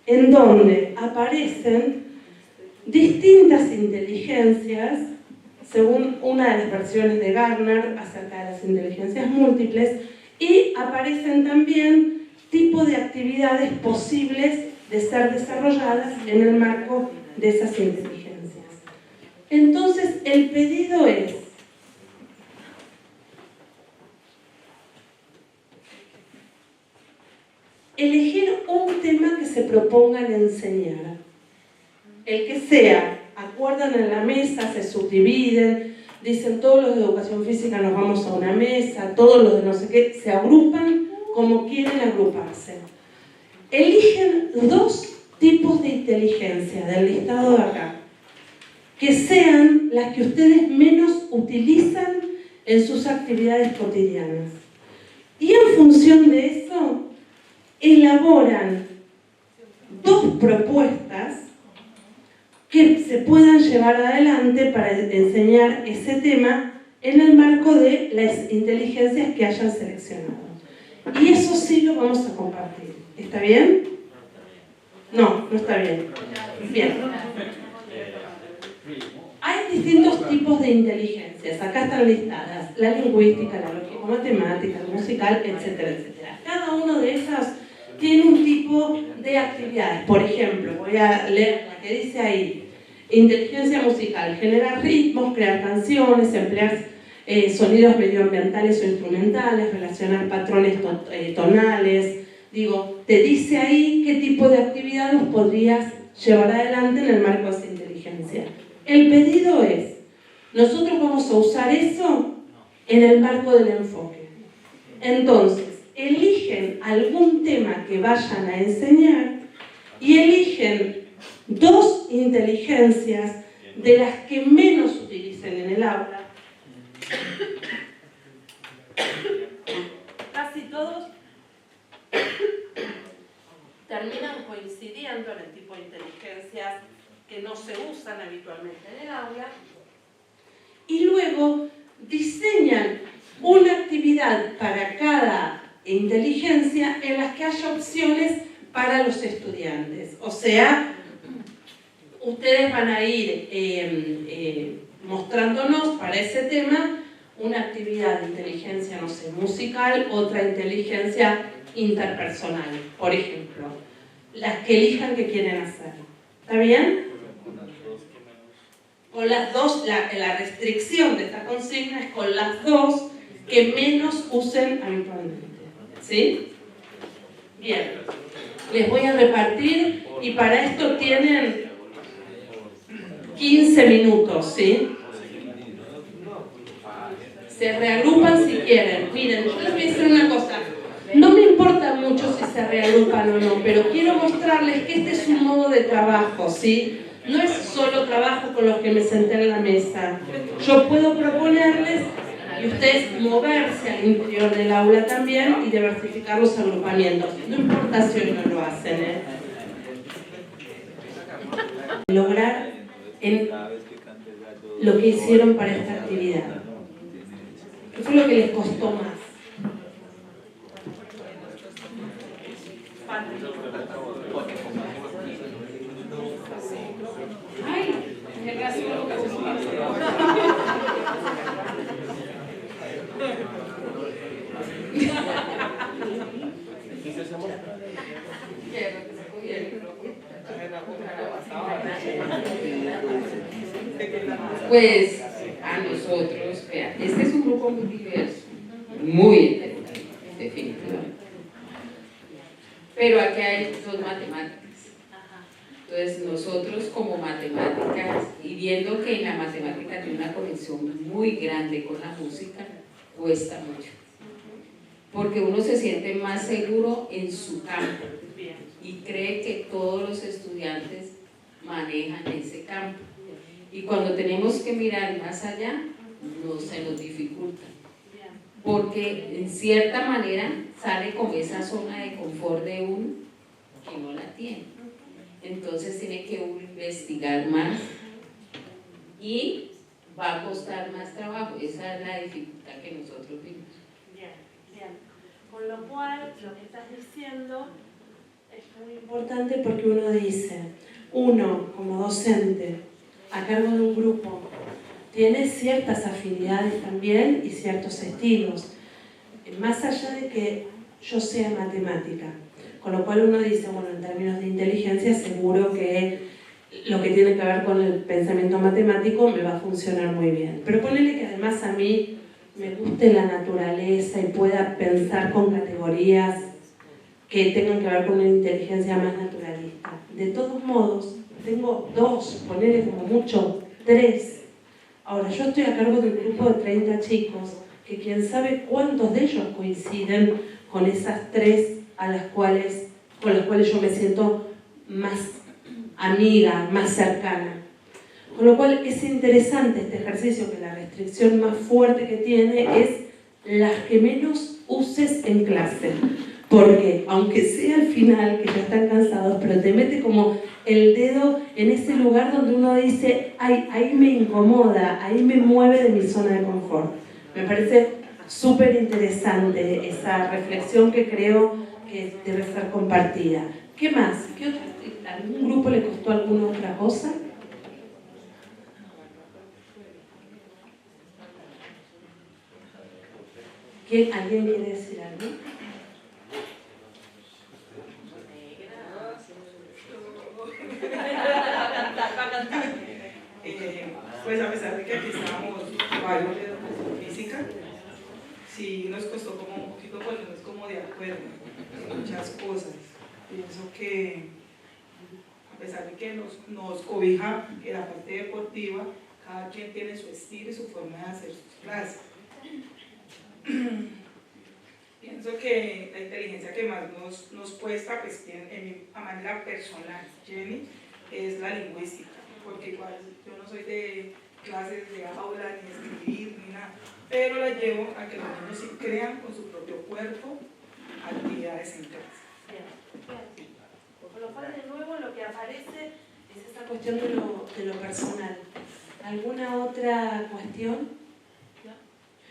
en donde aparecen distintas inteligencias, según una de las versiones de Gardner acerca de las inteligencias múltiples, y aparecen también tipos de actividades posibles de ser desarrolladas en el marco de esas inteligencias. Entonces, el pedido es elegir un tema que se propongan enseñar. El que sea, acuerdan en la mesa, se subdividen, dicen todos los de educación física nos vamos a una mesa, todos los de no sé qué, se agrupan como quieren agruparse. Eligen 2 tipos de inteligencia del listado de acá. que sean las que ustedes menos utilizan en sus actividades cotidianas. Y en función de eso, elaboran 2 propuestas que se puedan llevar adelante para enseñar ese tema en el marco de las inteligencias que hayan seleccionado. Y eso sí lo vamos a compartir. ¿Está bien? No, no está bien. Bien. Hay distintos tipos de inteligencias. Acá están listadas. La lingüística, la lógico-matemática, la musical, etcétera, etcétera. Cada una de esas tiene un tipo de actividades. Por ejemplo, voy a leer la que dice ahí. Inteligencia musical. Generar ritmos, crear canciones, emplear sonidos medioambientales o instrumentales, relacionar patrones tonales. Digo, te dice ahí qué tipo de actividad nos podrías llevar adelante en el marco de esa inteligencia. El pedido es, nosotros vamos a usar eso en el marco del enfoque. Entonces, eligen algún tema que vayan a enseñar y eligen 2 inteligencias de las que menos utilicen en el aula. Casi todos terminan coincidiendo en el tipo de inteligencias que no se usan habitualmente en el aula, y luego diseñan una actividad para cada inteligencia en las que haya opciones para los estudiantes. O sea, ustedes van a ir mostrándonos para ese tema una actividad de inteligencia, no sé, musical, otra inteligencia interpersonal, por ejemplo. Las que elijan que quieren hacer. ¿Está bien? Con las 2, la restricción de esta consigna es con las 2 que menos usen habitualmente. ¿Sí? Bien. Les voy a repartir y para esto tienen 15 minutos, ¿sí? Se reagrupan si quieren. Miren, yo les voy a decir una cosa. No me importa mucho si se reagrupan o no, pero quiero mostrarles que este es un modo de trabajo, ¿sí? No es solo trabajo con los que me senté en la mesa. Yo puedo proponerles y ustedes moverse al interior del aula también y diversificar los agrupamientos. No importa si hoy no lo hacen, ¿eh? Lograr en lo que hicieron para esta actividad. ¿Qué fue lo que les costó más? Ay, el gasto. Pues a nosotros, vean, este es un grupo muy diverso, muy interesante, definitivamente. Pero aquí hay 2 matemáticas. Entonces nosotros como matemáticas, y viendo que en la matemática tiene una conexión muy grande con la música, cuesta mucho. Porque uno se siente más seguro en su campo y cree que todos los estudiantes manejan ese campo. Y cuando tenemos que mirar más allá, se nos dificulta. Porque en cierta manera sale con esa zona de confort de uno que no la tiene. Entonces tiene que uno investigar más y va a costar más trabajo. Esa es la dificultad que nosotros vimos. Bien, bien. Con lo cual, lo que estás diciendo es muy importante porque uno dice, uno como docente a cargo de un grupo tiene ciertas afinidades también y ciertos estilos, más allá de que yo sea matemática, con lo cual uno dice, bueno, en términos de inteligencia seguro que lo que tiene que ver con el pensamiento matemático me va a funcionar muy bien, pero ponele que además a mí me guste la naturaleza y pueda pensar con categorías que tengan que ver con una inteligencia más naturalista. De todos modos, tengo 2, ponele como mucho 3. Ahora, yo estoy a cargo de un grupo de 30 chicos, que quién sabe cuántos de ellos coinciden con esas 3 con las cuales yo me siento más amiga, más cercana. Con lo cual es interesante este ejercicio, que la restricción más fuerte que tiene es las que menos uses en clase. Porque aunque sea al final, que ya están cansados, pero te mete como el dedo en ese lugar donde uno dice, ay, ahí me incomoda, ahí me mueve de mi zona de confort. Me parece súper interesante esa reflexión que creo que debe ser compartida. ¿Qué más? ¿Algún grupo le costó alguna otra cosa? ¿Alguien quiere decir algo? Pues a pesar de que aquí estábamos varios de educación física, sí nos costó como un poquito ponernos como de acuerdo en muchas cosas. Pienso que a pesar de que nos cobija en la parte deportiva, cada quien tiene su estilo y su forma de hacer sus clases. Pienso que la inteligencia que más nos cuesta, pues a manera personal, Jenny, es la lingüística, porque igual yo no soy de clases de aula, ni escribir, ni nada, pero la llevo a que los niños sí crean con su propio cuerpo actividades en clase. Con lo cual, de nuevo, lo que aparece es esta cuestión de lo personal. ¿Alguna otra cuestión?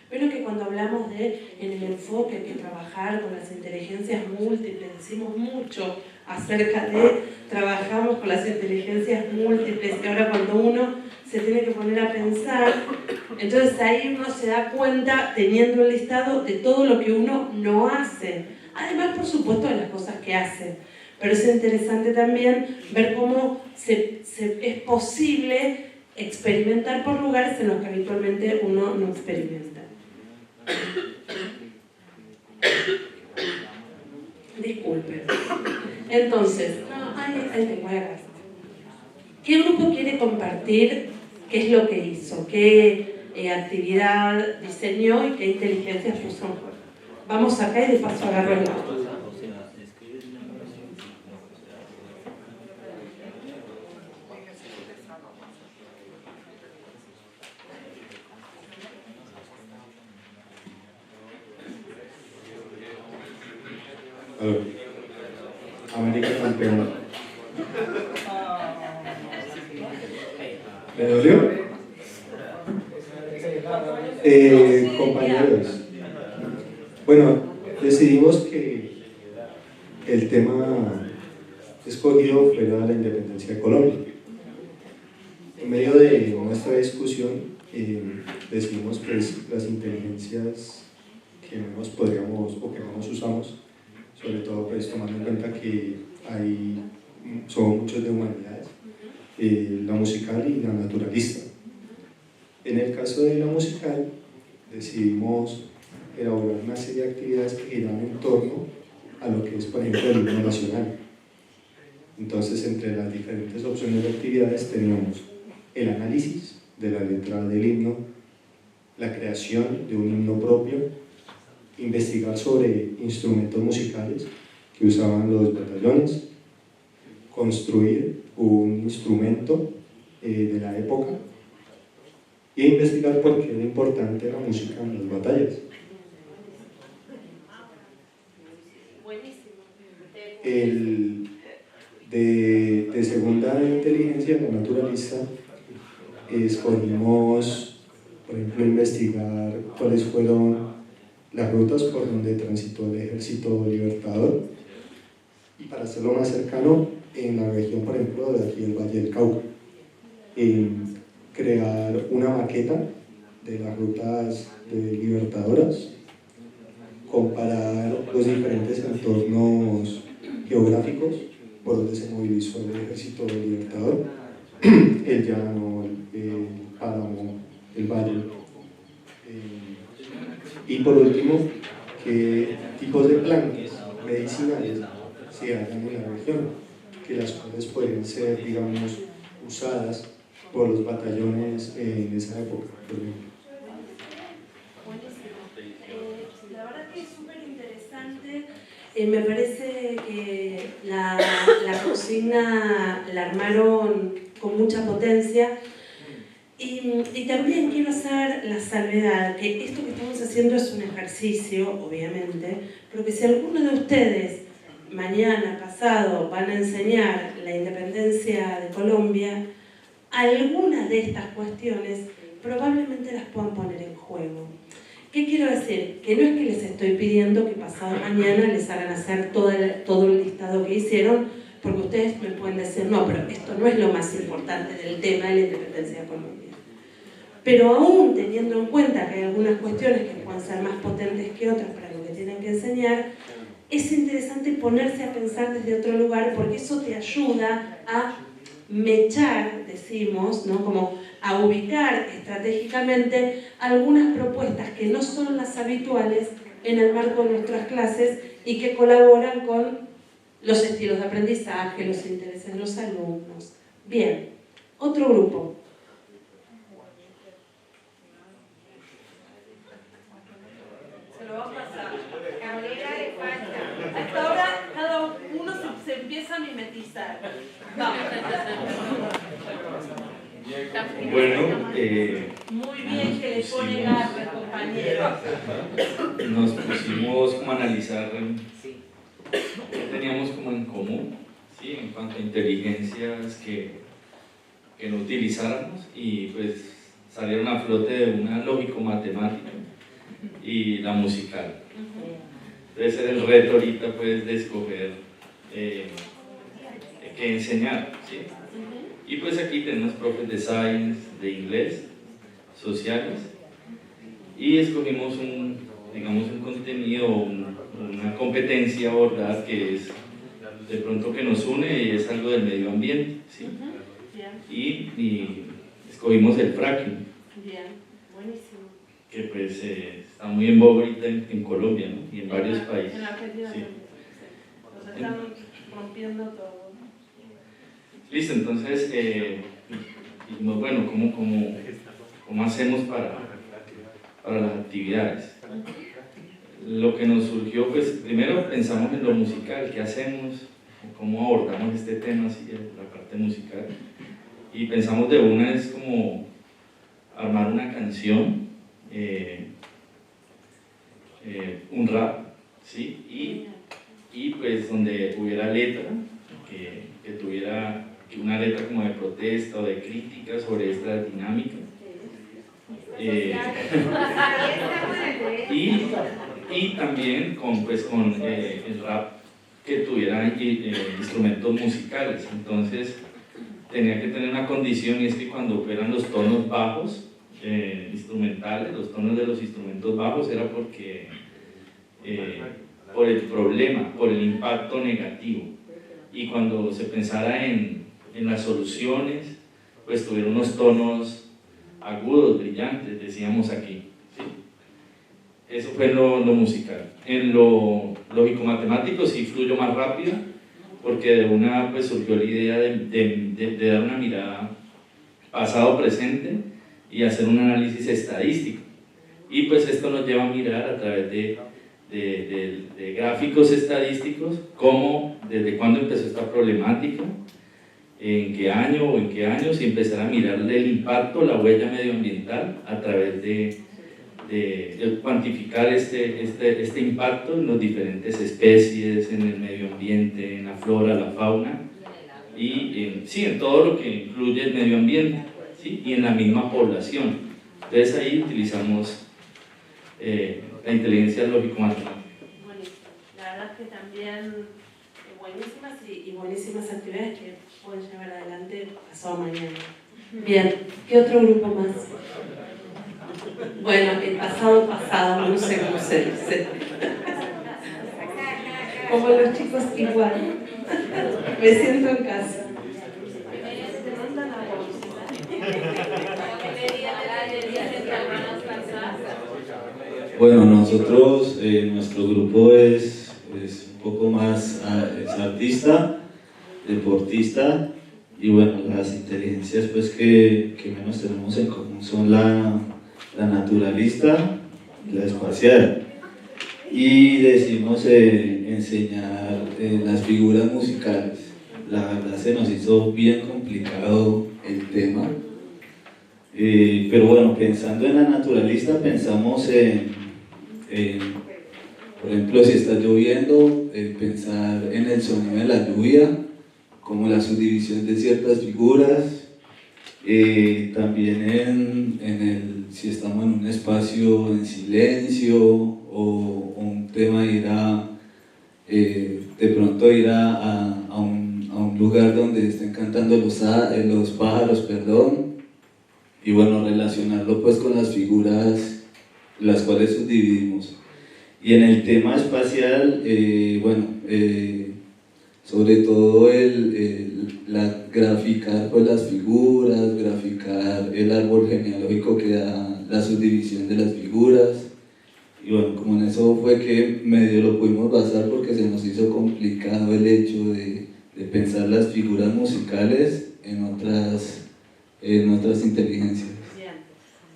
Pero que cuando hablamos en el enfoque que trabajar con las inteligencias múltiples, decimos mucho acerca de trabajamos con las inteligencias múltiples, y ahora cuando uno se tiene que poner a pensar, entonces ahí uno se da cuenta, teniendo el listado, de todo lo que uno no hace. Además, por supuesto, de las cosas que hace. Pero es interesante también ver cómo es posible experimentar por lugares en los que habitualmente uno no experimenta. Disculpen. Entonces, ahí te voy a. ¿Qué grupo quiere compartir qué es lo que hizo? ¿Qué actividad diseñó y qué inteligencia puso en juego? Vamos acá y de paso agarro el auto. América campeona. ¿Me dolió? Compañeros, bueno, decidimos que el tema escogido fuera la independencia de Colombia. En medio de nuestra discusión decidimos pues las inteligencias que menos podríamos o que menos usamos, sobre todo pues tomando en cuenta que son muchos de humanidades, la musical y la naturalista. En el caso de la musical decidimos elaborar una serie de actividades que giran en torno a lo que es, por ejemplo, el himno nacional. Entonces, entre las diferentes opciones de actividades teníamos el análisis de la letra del himno, la creación de un himno propio, investigar sobre instrumentos musicales que usaban los batallones, construir un instrumento de la época e investigar por qué era importante la música en las batallas. De segunda inteligencia, la naturalista, escogimos, por ejemplo, investigar cuáles fueron las rutas por donde transitó el ejército libertador, y para hacerlo más cercano, en la región, por ejemplo, de aquí del Valle del Cauca, crear una maqueta de las rutas libertadoras, comparar los diferentes entornos geográficos por donde se movilizó el ejército libertador, el llano, el páramo, el valle, y por último, qué tipos de plantas medicinales se hallan en la región, que las cuales pueden ser, digamos, usadas por los batallones en esa época, por ejemplo. Buenísimo. La verdad que es súper interesante. Me parece que la consigna la armaron con mucha potencia. Y también quiero hacer la salvedad que esto que estamos haciendo es un ejercicio, obviamente, pero que si alguno de ustedes mañana, pasado, van a enseñar la independencia de Colombia, algunas de estas cuestiones probablemente las puedan poner en juego. ¿Qué quiero decir? Que no es que les estoy pidiendo que pasado mañana les hagan hacer todo el listado que hicieron, porque ustedes me pueden decir, no, pero esto no es lo más importante del tema de la independencia de Colombia. Pero aún teniendo en cuenta que hay algunas cuestiones que pueden ser más potentes que otras para lo que tienen que enseñar, es interesante ponerse a pensar desde otro lugar, porque eso te ayuda a mechar, decimos, ¿no? Como a ubicar estratégicamente algunas propuestas que no son las habituales en el marco de nuestras clases y que colaboran con los estilos de aprendizaje, los intereses de los alumnos. Bien, otro grupo. Se lo va a pasar. Carolina le falta. Hasta ahora cada uno se empieza a mimetizar. Vamos. Bueno, muy bien que le pone garra, compañero. Nos pusimos como a analizar qué teníamos como en común, ¿sí? En cuanto a inteligencias que no utilizáramos, y pues salieron a flote de una lógico-matemática y la musical. Entonces era el reto ahorita pues de escoger qué enseñar, ¿sí? Y pues aquí tenemos profes de Science, de inglés, sociales, y escogimos un contenido, una competencia a abordar que es de pronto que nos une y es algo del medio ambiente, ¿sí? Y escogimos el fracking. Bien, buenísimo. Que pues está muy en boga ahorita en Colombia, ¿no? Y en varios países. En Argentina sí. Los están rompiendo todo. Listo, entonces dijimos, bueno, ¿cómo hacemos para las actividades? Lo que nos surgió, pues primero pensamos en lo musical, ¿qué hacemos? ¿Cómo abordamos este tema, así, la parte musical? Y pensamos de una es como armar una canción, un rap, ¿sí? Y pues donde hubiera letra, que tuviera una letra como de protesta o de crítica sobre esta dinámica. Y también con el rap que tuviera instrumentos musicales. Entonces tenía que tener una condición, y es que cuando fueran los tonos bajos instrumentales, los tonos de los instrumentos bajos, era porque por el problema, por el impacto negativo. Y cuando se pensara en las soluciones, pues tuviera unos tonos agudos, brillantes, decíamos aquí, ¿sí? Eso fue en lo musical. En lo lógico-matemático sí fluyo más rápido, porque de una pues surgió la idea de dar una mirada pasado-presente y hacer un análisis estadístico. Y pues esto nos lleva a mirar a través de gráficos estadísticos cómo, desde cuándo empezó esta problemática, en qué año o en qué años, y empezar a mirar el impacto, la huella medioambiental a través de cuantificar este impacto en las diferentes especies, en el medio ambiente, en la flora, la fauna, y en todo lo que incluye el medio ambiente, ¿sí? Y en la misma población. Entonces ahí utilizamos la inteligencia lógico-matemática. Buenísimo. La verdad es que también buenísimas actividades que pueden llevar adelante pasado mañana. Bien, ¿qué otro grupo más? Bueno, el pasado, no sé cómo se dice. Como los chicos igual. Me siento en casa. Bueno, nosotros, nuestro grupo es un poco más es artista, deportista, y bueno, las inteligencias pues que menos tenemos en común son la naturalista y la espacial. Y decidimos enseñar las figuras musicales. La verdad se nos hizo bien complicado el tema, Pero bueno, pensando en la naturalista, pensamos por ejemplo, si está lloviendo, pensar en el sonido de la lluvia, como la subdivisión de ciertas figuras, también si estamos en un espacio en silencio, o un tema de pronto ir a un lugar donde estén cantando los pájaros, perdón, y bueno, relacionarlo pues con las figuras las cuales subdividimos. Y en el tema espacial, sobre todo graficar pues las figuras, graficar el árbol genealógico que da la subdivisión de las figuras. Y bueno, como en eso fue que medio lo pudimos basar, porque se nos hizo complicado el hecho de pensar las figuras musicales en otras inteligencias.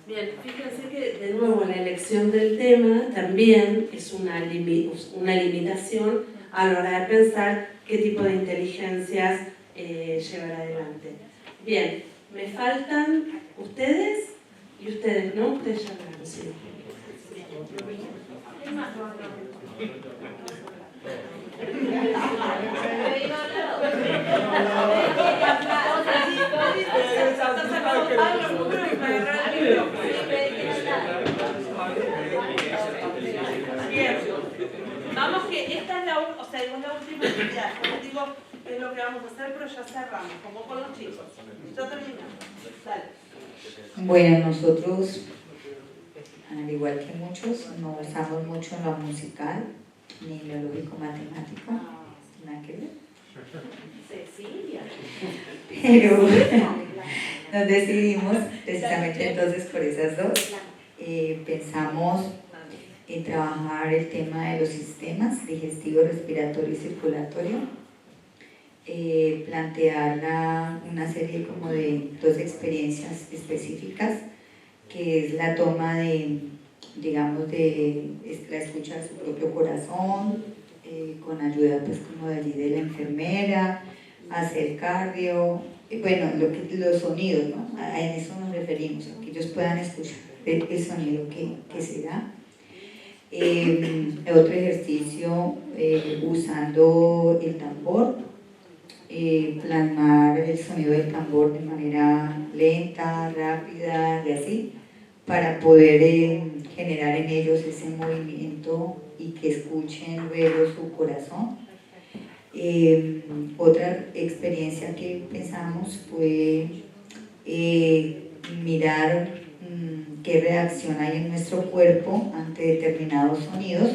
Bien, fíjense que de nuevo la elección del tema también es una limitación a la hora de pensar qué tipo de inteligencias llevar adelante. Bien, me faltan ustedes y ustedes, ¿no? Ustedes ya hablaron, sí. Bien, vamos que esta es la última actividad. Como digo, es lo que vamos a hacer, pero ya cerramos, como con los chicos. Ya terminamos. Dale. Bueno, nosotros, al igual que muchos, no usamos mucho en lo musical, ni en lo lógico-matemático, nada que ver. Cecilia. Pero nos decidimos precisamente entonces por esas dos. Pensamos en trabajar el tema de los sistemas digestivo, respiratorio y circulatorio, plantear una serie como de dos experiencias específicas, que es la toma de, digamos, de la escucha de su propio corazón, con ayuda pues como de la enfermera, hacer cardio, bueno, los sonidos, ¿no? A eso nos referimos, a que ellos puedan escuchar el sonido que se da. Otro ejercicio usando el tambor, plasmar el sonido del tambor de manera lenta, rápida y así, para poder generar en ellos ese movimiento y que escuchen luego su corazón. Otra experiencia que pensamos fue mirar qué reacción hay en nuestro cuerpo ante determinados sonidos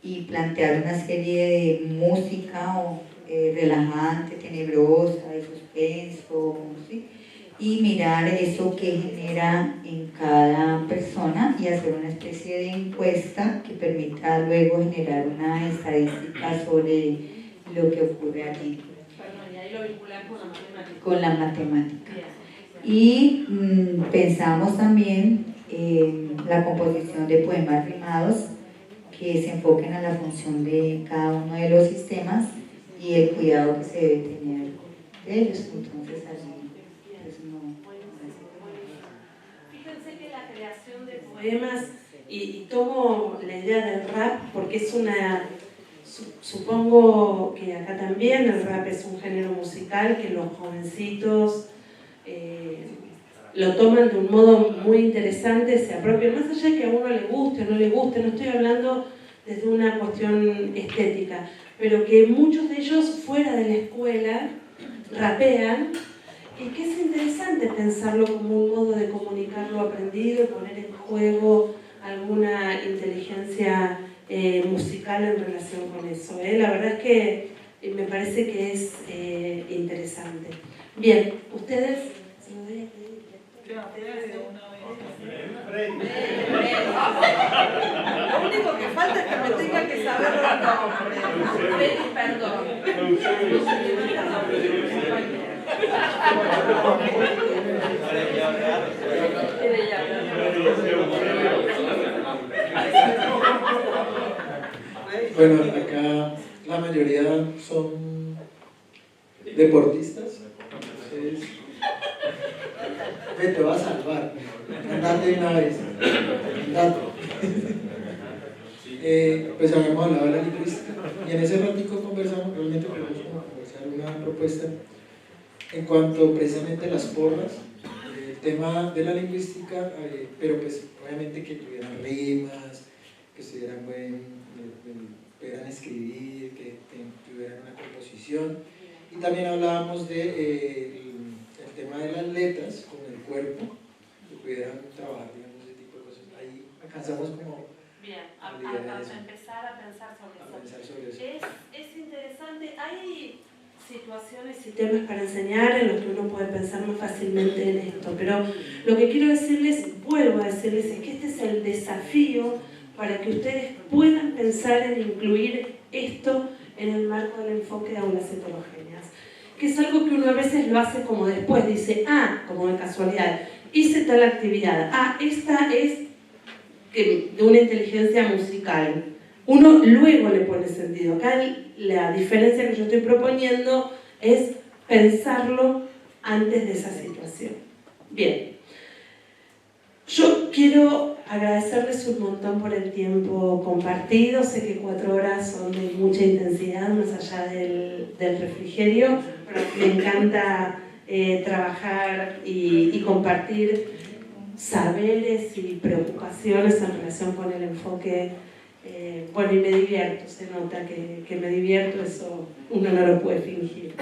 y plantear una serie de música relajante, tenebrosa, de suspenso, ¿sí? Y mirar eso que genera en cada persona y hacer una especie de encuesta que permita luego generar una estadística sobre lo que ocurre allí. Y ahí lo vinculan con la matemática. Con la matemática. Y pensamos también en la composición de poemas rimados que se enfoquen a la función de cada uno de los sistemas y el cuidado que se debe tener de ellos. Entonces, allí pues no. Fíjense que la creación de poemas, y tomo la idea del rap porque es supongo que acá también el rap es un género musical que los jovencitos lo toman de un modo muy interesante, se apropian, más allá de que a uno le guste o no le guste, no estoy hablando desde una cuestión estética, pero que muchos de ellos fuera de la escuela rapean, y que es interesante pensarlo como un modo de comunicar lo aprendido y poner en juego alguna inteligencia musical en relación con eso. La verdad es que me parece que es interesante. Bien, ustedes... Lo único que falta es que me tenga que saber los nombres. Perdón. Bueno, acá la mayoría son deportistas, entonces Ve, te va a salvar. Andate de una vez. Andate. Pues habíamos hablado de la lingüística y en ese ratico conversamos, realmente queremos conversar una propuesta en cuanto precisamente a las porras, el tema de la lingüística, pero pues obviamente que tuvieran rimas, que estuvieran pudieran escribir, que tuvieran una composición, y también hablábamos de el tema de las letras con el cuerpo, que pudieran trabajar, digamos, ese tipo de cosas. Ahí alcanzamos como bien, a empezar a pensar sobre eso. Es interesante, hay situaciones y temas para enseñar en los que uno puede pensar más fácilmente en esto, pero lo que quiero decirles, vuelvo a decirles, es que este es el desafío para que ustedes puedan pensar en incluir esto en el marco del enfoque de aulas heterogéneas, que es algo que uno a veces lo hace como después, dice, como de casualidad, hice tal actividad, esta es de una inteligencia musical. Uno luego le pone sentido. Acá la diferencia que yo estoy proponiendo es pensarlo antes de esa situación. Bien, yo quiero agradecerles un montón por el tiempo compartido. Sé que 4 horas son de mucha intensidad, más allá del refrigerio, pero me encanta trabajar y compartir saberes y preocupaciones en relación con el enfoque. Bueno, y me divierto, se nota que me divierto, eso uno no lo puede fingir.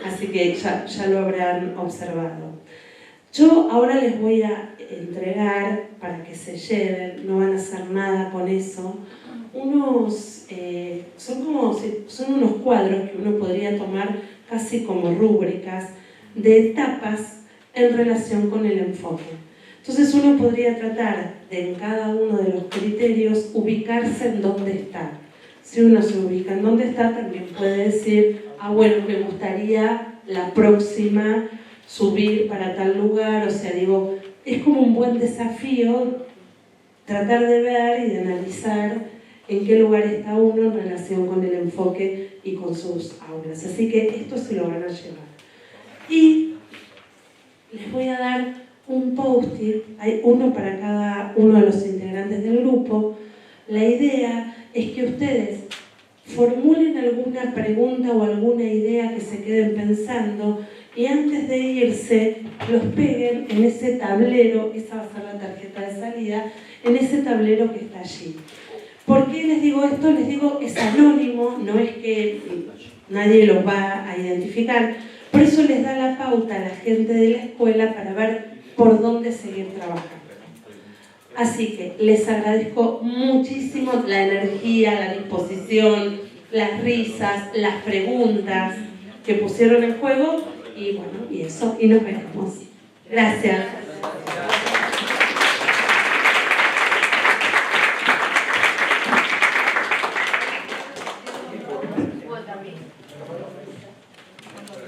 Así que ya lo habrán observado. Yo ahora les voy a entregar, para que se lleven, no van a hacer nada con eso, son unos cuadros que uno podría tomar casi como rúbricas de etapas en relación con el enfoque. Entonces uno podría tratar de en cada uno de los criterios ubicarse en dónde está. Si uno se ubica en dónde está, también puede decir, bueno, me gustaría la próxima subir para tal lugar. O sea, digo, es como un buen desafío tratar de ver y de analizar en qué lugar está uno en relación con el enfoque y con sus aulas. Así que esto se lo van a llevar. Y les voy a dar un post-it, hay uno para cada uno de los integrantes del grupo. La idea es que ustedes formulen alguna pregunta o alguna idea que se queden pensando y antes de irse los peguen en ese tablero, esa va a ser la tarjeta de salida, en ese tablero que está allí. ¿Por qué les digo esto? Les digo, es anónimo, no es que nadie los va a identificar, por eso les da la pauta a la gente de la escuela para ver por dónde seguir trabajando. Así que les agradezco muchísimo la energía, la disposición, las risas, las preguntas que pusieron en juego y bueno, y eso, y nos veremos. Gracias.